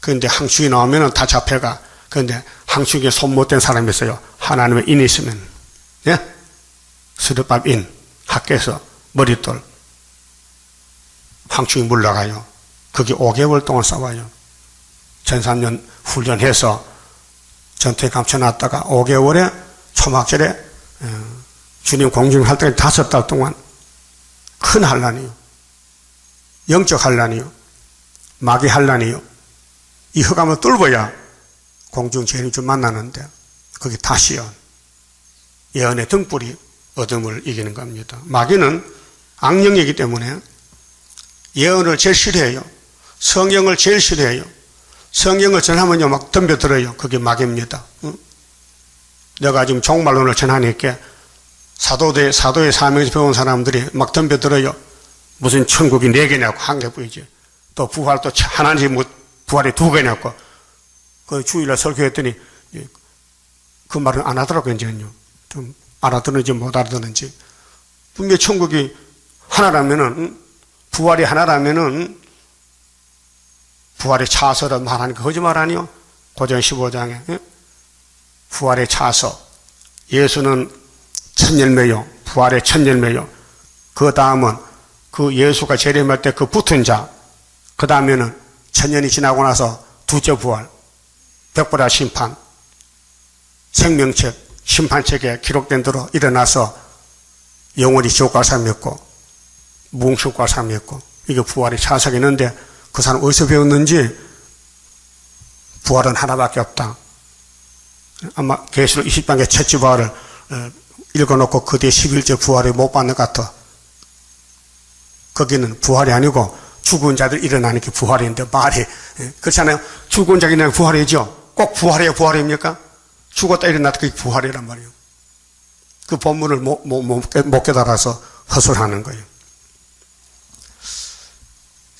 A: 그런데 항축이 나오면 다 잡혀가. 그런데 항축에 손 못댄 사람이 있어요. 하나님의 인이 있으면 예? 스르밥 인 학교에서 머릿돌 항축이 물러가요. 그게 5개월 동안 싸워요. 전산년 훈련해서 전투에 감춰놨다가 5개월에 초막절에 주님 공중할 때까지 5달 동안 큰 환란이요. 영적 환란이요. 마귀 환란이요. 이 흑암을 뚫어야 공중 재림주 만나는데 그게 다시 예언의 등불이 어둠을 이기는 겁니다. 마귀는 악령이기 때문에 예언을 제일 싫어해요. 성경을 제일 싫어해요. 성경을 전하면요 막 덤벼들어요. 그게 마귀입니다. 내가 지금 종말론을 전하니까 사도의 사명에서 배운 사람들이 막 덤벼들어요. 무슨 천국이 4개냐고 1개 보이지. 또 부활도 하나님 부활이 2개냐고. 그 주일날 설교했더니 그 말은 안 하더라고요. 이제는요. 좀 알아듣는지 못 알아듣는지. 분명히 천국이 하나라면은 부활이 하나라면은 부활의 차서를 말하니까 거짓말 아니요. 고전 15장에 부활의 차서. 예수는 첫 열매요. 부활의 첫 열매요. 그 다음은 그 예수가 재림할 때 그 붙은 자. 그 다음에는 천년이 지나고 나서 두째 부활. 백보라 심판. 생명책, 심판책에 기록된 대로 일어나서 영원히 지옥 갈 사람이 있고 무궁식 갈 사람이 있고 이게 부활의 차석이 있는데 그 사람 어디서 배웠는지 부활은 하나밖에 없다. 아마 계시록 20장의 첫째 부활을 읽어놓고 그 뒤에 11째 부활을 못 받는 것 같아. 거기는 부활이 아니고 죽은 자들 일어나는 게 부활인데 말이 그렇잖아요. 죽은 자가 일어나는 게 부활이죠. 꼭 부활이에요. 부활입니까? 죽었다 일어났다 그게 부활이란 말이에요. 그 본문을 못 깨달아서 허술하는 거예요.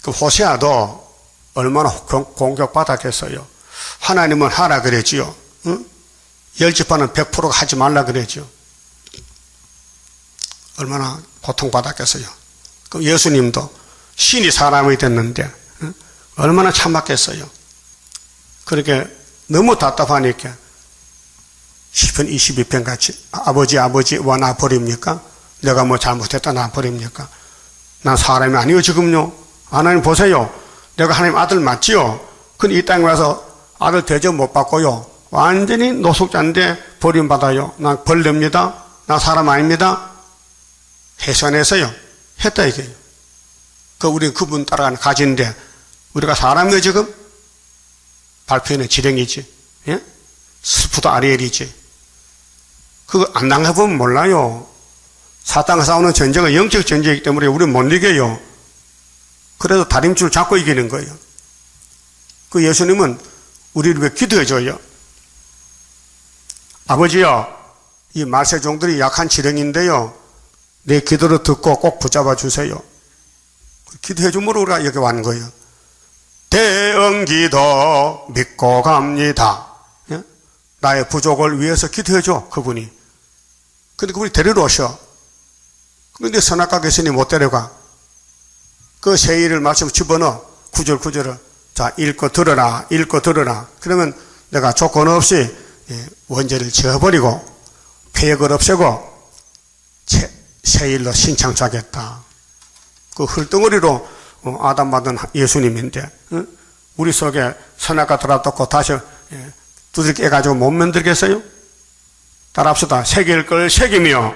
A: 그 호세아도 얼마나 공격받았겠어요. 하나님은 하라 그랬지요. 응? 열지파는 100%가 하지 말라 그랬죠. 얼마나 고통받았겠어요. 그럼 예수님도 신이 사람이 됐는데 얼마나 참았겠어요. 그렇게 너무 답답하니까 10편 22편 같이 아버지 왜 나 버립니까? 내가 뭐 잘못했다 나 버립니까? 난 사람이 아니요 지금요. 하나님 보세요. 내가 하나님 아들 맞지요? 근데 이 땅에 와서 아들 대접 못 받고요. 완전히 노숙자인데 버림받아요. 난 벌레입니다. 나 사람 아닙니다. 해산해서요. 했다 이게요. 우리 그분 따라가는 가지인데 우리가 사람이요 지금? 발표는 지렁이지. 예? 스프도 아리엘이지. 그거 안 당해보면 몰라요. 사탄과 싸우는 전쟁은 영적 전쟁이기 때문에 우리는 못 이겨요. 그래도 다림줄 잡고 이기는 거예요. 그 예수님은 우리를 왜 기도해줘요? 아버지요, 이 말세종들이 약한 지렁인데요. 내 기도를 듣고 꼭 붙잡아 주세요. 기도해줌으로 우리가 여기 왔는 거예요. 대응기도 믿고 갑니다. 예? 나의 부족을 위해서 기도해줘, 그분이. 근데 그분이 데리러 오셔. 그런데 선악과 귀신이 못 데려가. 그 세일을 말씀 집어넣어. 구절을. 자, 읽고 들어라. 그러면 내가 조건 없이 원죄를 지어버리고 폐역을 없애고 세일로 신창조하겠다. 그 흙덩어리로 아담 받은 예수님인데 우리 속에 선악과 들어왔고 다시 두들 깨가지고 못 만들겠어요? 따라합시다. 새길 걸 새기며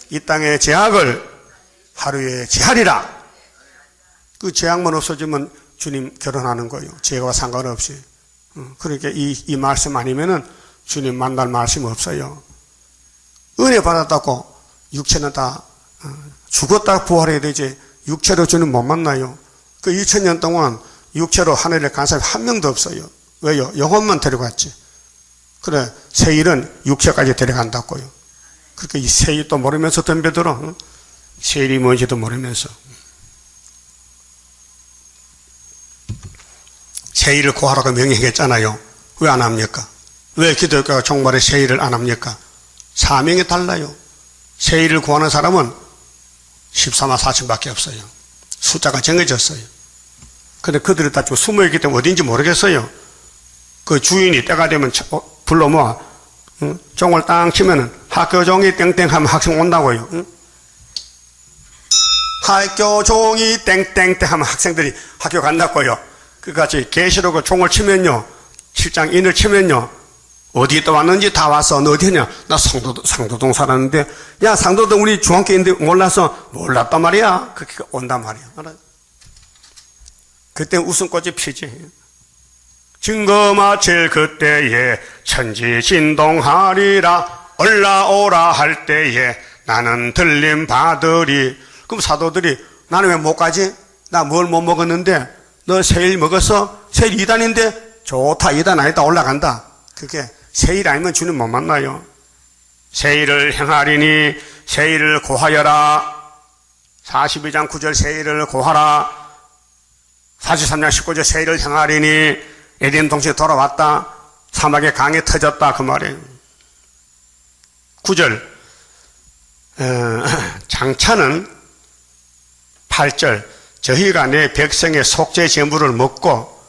A: 이 땅의 죄악을 하루에 제하리라. 그 죄악만 없어지면 주님 결혼하는 거예요. 죄와 상관없이. 그러니까 이 말씀 아니면은 주님 만날 말씀 없어요. 은혜 받았다고 육체는 다 죽었다 부활해야 되지 육체로 주님 못 만나요. 그 2000년 동안 육체로 하늘에 간 사람이 한 명도 없어요. 왜요? 영혼만 데려갔지. 그래 세일은 육체까지 데려간다고요. 그렇게 이 세일도 모르면서 덤벼들어. 세일이 뭔지도 모르면서. 세일을 구하라고 명령했잖아요. 왜 안 합니까? 왜 기독교가 종말에 세일을 안 합니까? 사명이 달라요. 세일을 구하는 사람은 14만 4천밖에 없어요. 숫자가 정해졌어요. 근데 그들이 다 숨어있기 때문에 어딘지 모르겠어요. 그 주인이 때가 되면 불러 모아 종을 땅 치면은 학교 종이 땡땡 하면 학생 온다고요. 학교 종이 땡땡땡 하면 학생들이 학교 간다고요. 그같이 계시록을 종을 치면요, 7장 인을 치면요, 어디 또 왔는지 다 왔어. 너 어디냐? 나 상도동 살았는데, 야, 상도동 우리 중학교인데 몰라서, 몰랐단 말이야. 그렇게 온단 말이야. 알아? 그때 웃음꽃이 피지. 증거 마칠 그때에 천지 진동하리라. 올라오라 할 때에 나는 들림 받으리. 그럼 사도들이 나는 왜 못 가지? 나 뭘 못 먹었는데? 너 세일 먹었어? 세일 2단인데? 좋다. 2단 아니다. 올라간다. 그게 세일 아니면 주님 못 만나요. 세일을 행하리니 세일을 고하여라. 42장 9절 세일을 고하라. 43장 19절 세일을 행하리니 에덴 동시에 돌아왔다. 사막의 강이 터졌다. 그 말이에요. 9절 장차는 8절 저희가 내 백성의 속죄 제물을 먹고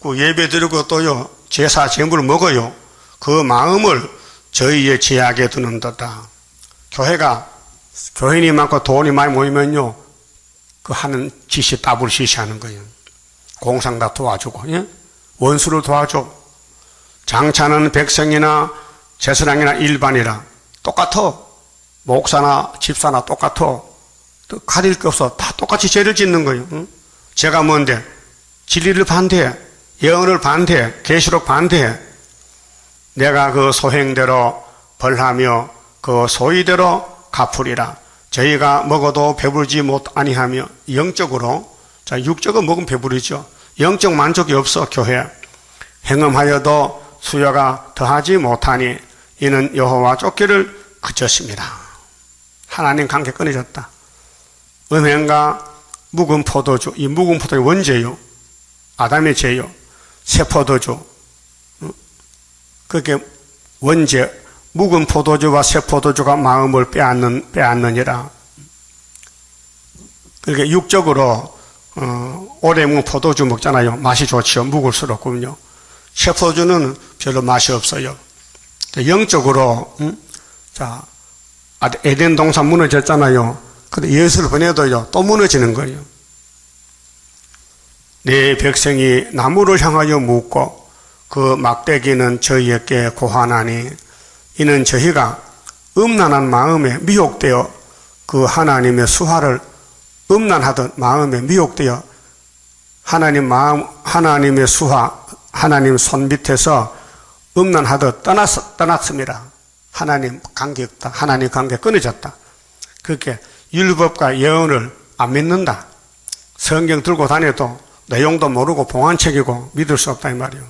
A: 그 예배 드리고 또요 제사 제물을 먹어요. 그 마음을 저희의 제약에 두는도다. 교인이 많고 돈이 많이 모이면요 그 하는 짓이 따블 시시하는 거예요. 공상 다 도와주고, 예? 원수를 도와줘. 장차는 백성이나 제사장이나 일반이라 똑같아. 목사나 집사나 똑같아. 또 가릴 게 없어. 다 똑같이 죄를 짓는 거예요. 응? 죄가 뭔데? 진리를 반대해. 예언을 반대해. 계시록 반대해. 내가 그 소행대로 벌하며 그 소위대로 갚으리라. 저희가 먹어도 배부르지 못 아니하며 영적으로, 자, 육적은 먹으면 배부르죠. 영적 만족이 없어. 교회 행음하여도 수요가 더하지 못하니 이는 여호와 쫓기를 그쳤습니다. 하나님 관계 끊어졌다. 음행과 묵은 포도주, 이 묵은 포도주 원죄요. 아담의 죄요. 새 포도주. 그렇게 원죄, 묵은 포도주와 새 포도주가 마음을 빼앗느니라. 그렇게 육적으로 오래 묵은 포도주 먹잖아요. 맛이 좋지요. 묵을수록군요. 새 포도주는 별로 맛이 없어요. 영적으로 자, 에덴 동산 무너졌잖아요. 근데 예수를 보내도요, 또 무너지는 거예요. 내 백성이 나무를 향하여 묻고 그 막대기는 저희에게 고하나니 이는 저희가 음란한 마음에 미혹되어 그 하나님의 수화를 음란하던 마음에 미혹되어 하나님의 수화, 하나님 손 밑에서 음란하듯 떠났습니다. 하나님 관계 없다. 하나님 관계 끊어졌다. 그렇게 율법과 예언을 안 믿는다. 성경 들고 다녀도 내용도 모르고 봉안책이고 믿을 수 없다 이 말이에요.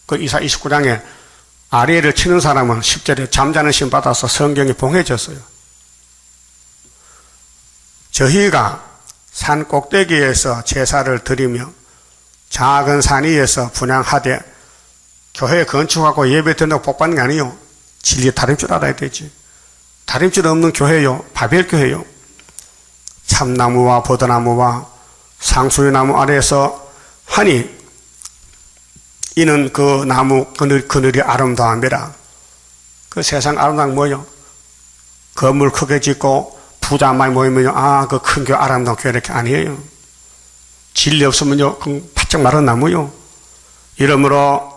A: 그 이사 29장에 아리엘을 치는 사람은 10절에 잠자는 신 받아서 성경이 봉해졌어요. 저희가 산 꼭대기에서 제사를 드리며 작은 산 위에서 분향하되 교회 건축하고 예배 드린다고 복 받는 게 아니에요. 진리 다른 줄 알아야 되지. 다른 줄 없는 교회요. 바벨 교회요. 참나무와 버드나무와 상수리나무 아래에서 하니 이는 그 나무 그늘이 아름다움이라. 그 세상 아름다운 뭐요? 건물 크게 짓고 부자 많이 모이면요, 그 큰 교회 아름다운 교회 이렇게 아니에요. 진리 없으면요, 바짝 마른 나무요. 이러므로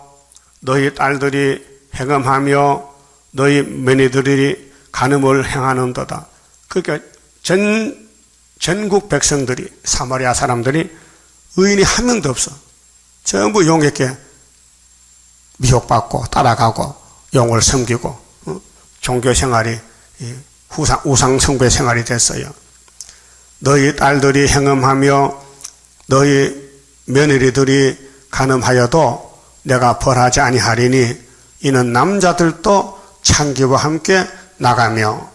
A: 너희 딸들이 행음하며 너희 며느리들이 간음을 행하는도다. 그러니까 전국 백성들이, 사마리아 사람들이 의인이 한 명도 없어. 전부 용에게 미혹받고 따라가고 용을 섬기고 종교 생활이 우상 숭배 생활이 됐어요. 너희 딸들이 행음하며 너희 며느리들이 간음하여도 내가 벌하지 아니하리니 이는 남자들도 창기와 함께 나가며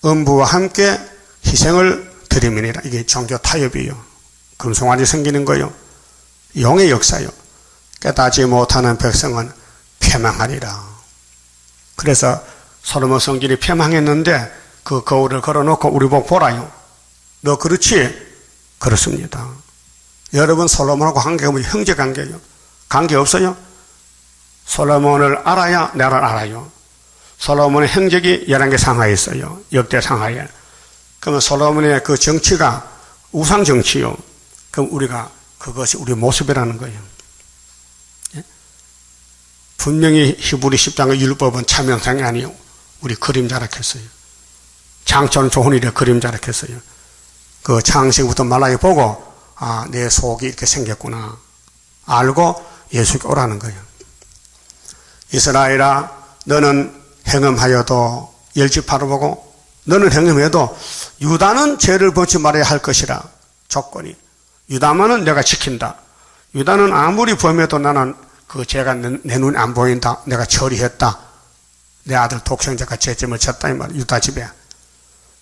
A: 음부와 함께 희생을 드림이니라. 이게 종교 타협이에요. 금송아지 생기는 거요. 용의 역사요. 깨닫지 못하는 백성은 패망하리라. 그래서 솔로몬 성전이 패망했는데 그 거울을 걸어놓고 우리 보고 보라요. 너 그렇지? 그렇습니다. 여러분 솔로몬하고 관계가 뭐 형제 관계예요. 관계 없어요? 솔로몬을 알아야 나를 알아요. 솔로몬의 행적이 11개 상하에 있어요. 역대 상하에. 그러면 솔로몬의 그 정치가 우상 정치요. 그럼 우리가 그것이 우리 모습이라는 거예요. 예? 분명히 히브리 10장의 율법은 참형상이 아니에요. 우리 그림자라 했어요. 장처는 좋은 일에 그림자라 했어요. 그 창세기부터 말라기 보고 내 속이 이렇게 생겼구나 알고 예수께 오라는 거예요. 이스라엘아 너는 행음하여도 열집하러 보고 너는 행음해도 유다는 죄를 범치 말아야 할 것이라. 조건이 유다만은 내가 지킨다. 유다는 아무리 범해도 나는 그 죄가 내 눈에 안 보인다. 내가 처리했다. 내 아들 독생자가 죄점을 졌다 이 말. 유다 집에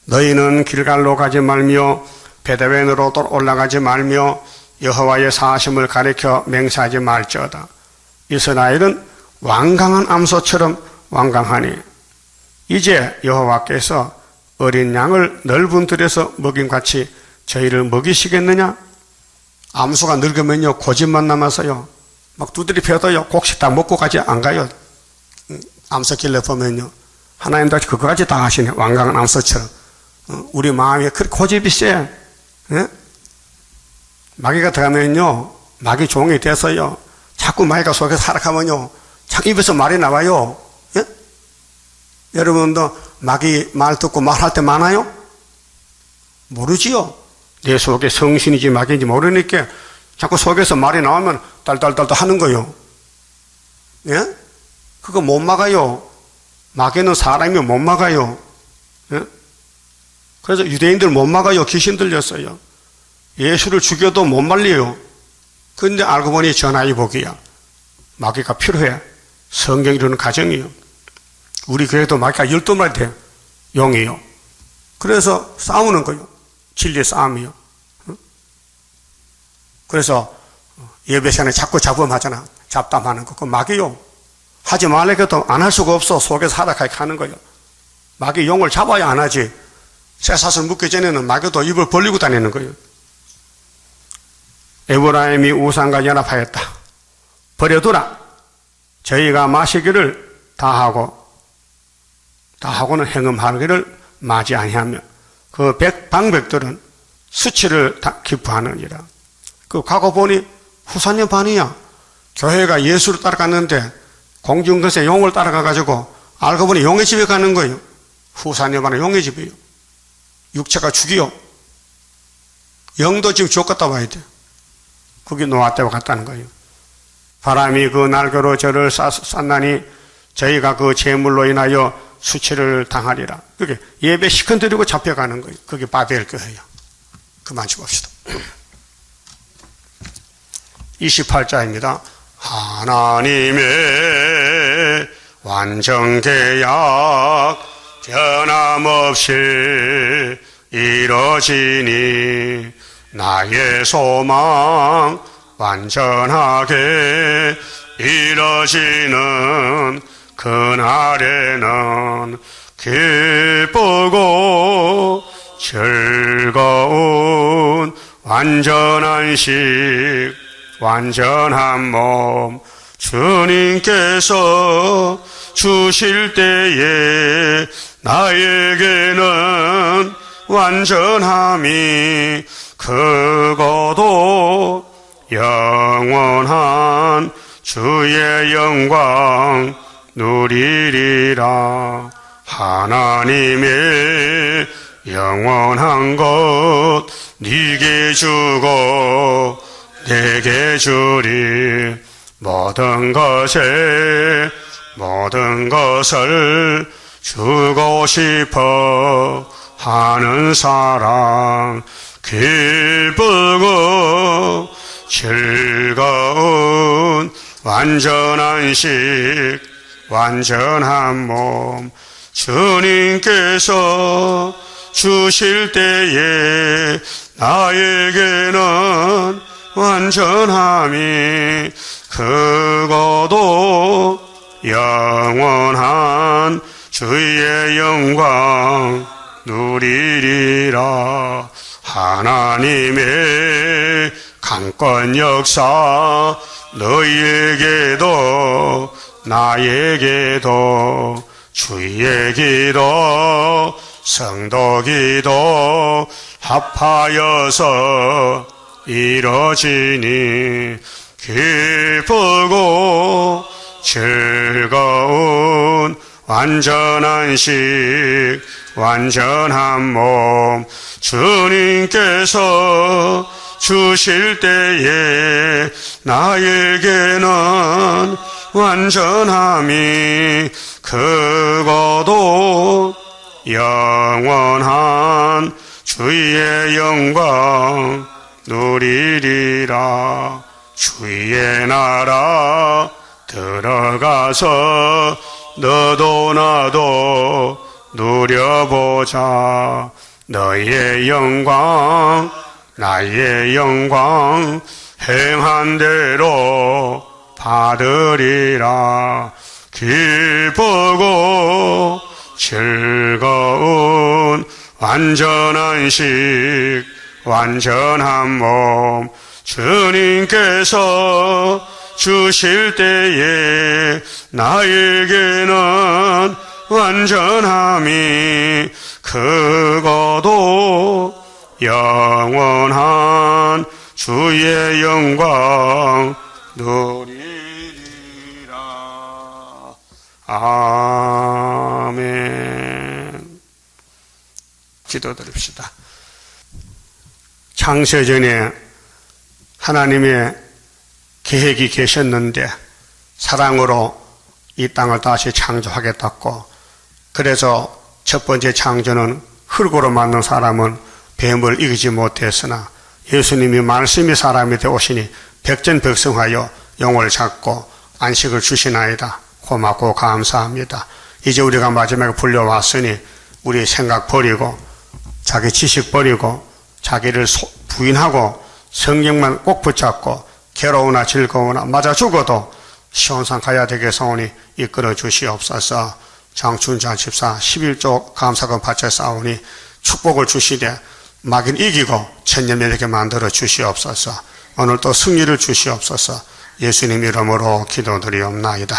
A: 너희는 길갈로 가지 말며 베드웬으로 올라가지 말며 여호와의 사심을 가리켜 맹세하지 말지어다. 이스라엘은 완강한 암소처럼 완강하니 이제 여호와께서 어린 양을 넓은 들에서 먹임같이 저희를 먹이시겠느냐? 암소가 늙으면요 고집만 남아서요 막 두드리 패도요 곡식 다 먹고 가지 안 가요. 암소 길러 보면요 하나님도 그거까지 다 하시네. 완강한 암소처럼. 우리 마음에 그렇게 고집이 세. 예? 마귀가 들어가면요 마귀 종이 돼서요 자꾸 마귀가 속에서 살아가면요 자꾸 입에서 말이 나와요. 예? 여러분도 마귀 말 듣고 말할 때 많아요? 모르지요. 내 속에 성신인지 마귀인지 모르니까 자꾸 속에서 말이 나오면 딸딸딸 하는 거요. 예? 그거 못 막아요. 마귀는 사람이 못 막아요. 예? 그래서 유대인들 못 막아요. 귀신 들렸어요. 예수를 죽여도 못 말려요. 그런데 알고 보니 전화위복이야. 마귀가 필요해. 성경이 이루는 가정이에요. 우리 교회도 마귀가 12마리 돼. 용이요. 그래서 싸우는 거요. 진리 싸움이요. 그래서 예배 시간에 자꾸 잡음하잖아. 잡담하는 거. 그거 마귀요. 하지 말라고도 안 할 수가 없어. 속에서 하락하게 하는 거요. 마귀 용을 잡아야 안 하지. 쇠사슬 묶기 전에는 마귀도 입을 벌리고 다니는 거예요. 에브라임이 우상과 연합하였다. 버려두라. 저희가 마시기를 다하고는 행음하기를 마지 아니하며 그 방백들은 수치를 기뻐하느니라. 그 과거 보니 후사년 반이야. 교회가 예수를 따라갔는데 공중근세 용을 따라가가지고 알고 보니 용의 집에 가는 거예요. 후사년 반은 용의 집이에요. 육체가 죽이요. 영도 지금 지옥 갔다 와야 돼. 그게 노아 때와 같다는 거예요. 바람이 그 날개로 저를 쌌나니 저희가 그 재물로 인하여 수치를 당하리라. 그게 예배 시큰드리고 잡혀가는 거예요. 그게 바벨 교회예요. 그만 줍읍시다. 28자입니다. 하나님의 완전계약 변함없이 이뤄지니 나의 소망 완전하게 이뤄지는 그날에는 기쁘고 즐거운 완전한 식 완전한 몸 주님께서 주실 때에 나에게는 완전함이 크고도 영원한 주의 영광 누리리라. 하나님의 영원한 것 네게 주고 내게 주리. 모든 것을 주고 싶어 하는 사랑 기쁘고 즐거운 완전한 식 완전한 몸 주님께서 주실 때에 나에게는 완전함이 크고도 영원한 주의 영광 누리리라. 하나님의 강권 역사 너희에게도 나에게도 주의 기도 성도 기도 합하여서 이뤄지니 기쁘고 즐거운 완전한 식 완전한 몸 주님께서 주실 때에 나에게는 완전함이 크고도 영원한 주의 영광 누리리라. 주의 나라 들어가서 너도 나도 누려보자. 너의 영광 나의 영광 행한 대로 받으리라. 기쁘고 즐거운 완전한 식 완전한 몸 주님께서 주실 때에 나에게는 완전함이 크고도 영원한 주의 영광 누리리라. 아멘. 기도드립시다. 창세전에 하나님의 계획이 계셨는데 사랑으로 이 땅을 다시 창조하겠다고, 그래서 첫 번째 창조는 흙으로 만든 사람은 뱀을 이기지 못했으나 예수님이 말씀이 사람이 되오시니 백전백승하여 영을 잡고 안식을 주시나이다. 고맙고 감사합니다. 이제 우리가 마지막에 불려왔으니 우리의 생각 버리고 자기 지식 버리고 자기를 부인하고 성경만 꼭 붙잡고 괴로우나 즐거우나 맞아 죽어도 시온산 가야 되게 성원이 이끌어 주시옵소서. 장춘자 집사 11조 감사금 바쳐 싸우니 축복을 주시되 마귀를 이기고 천년매력에 만들어 주시옵소서. 오늘 또 승리를 주시옵소서. 예수님 이름으로 기도드리옵나이다.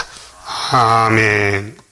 A: 아멘.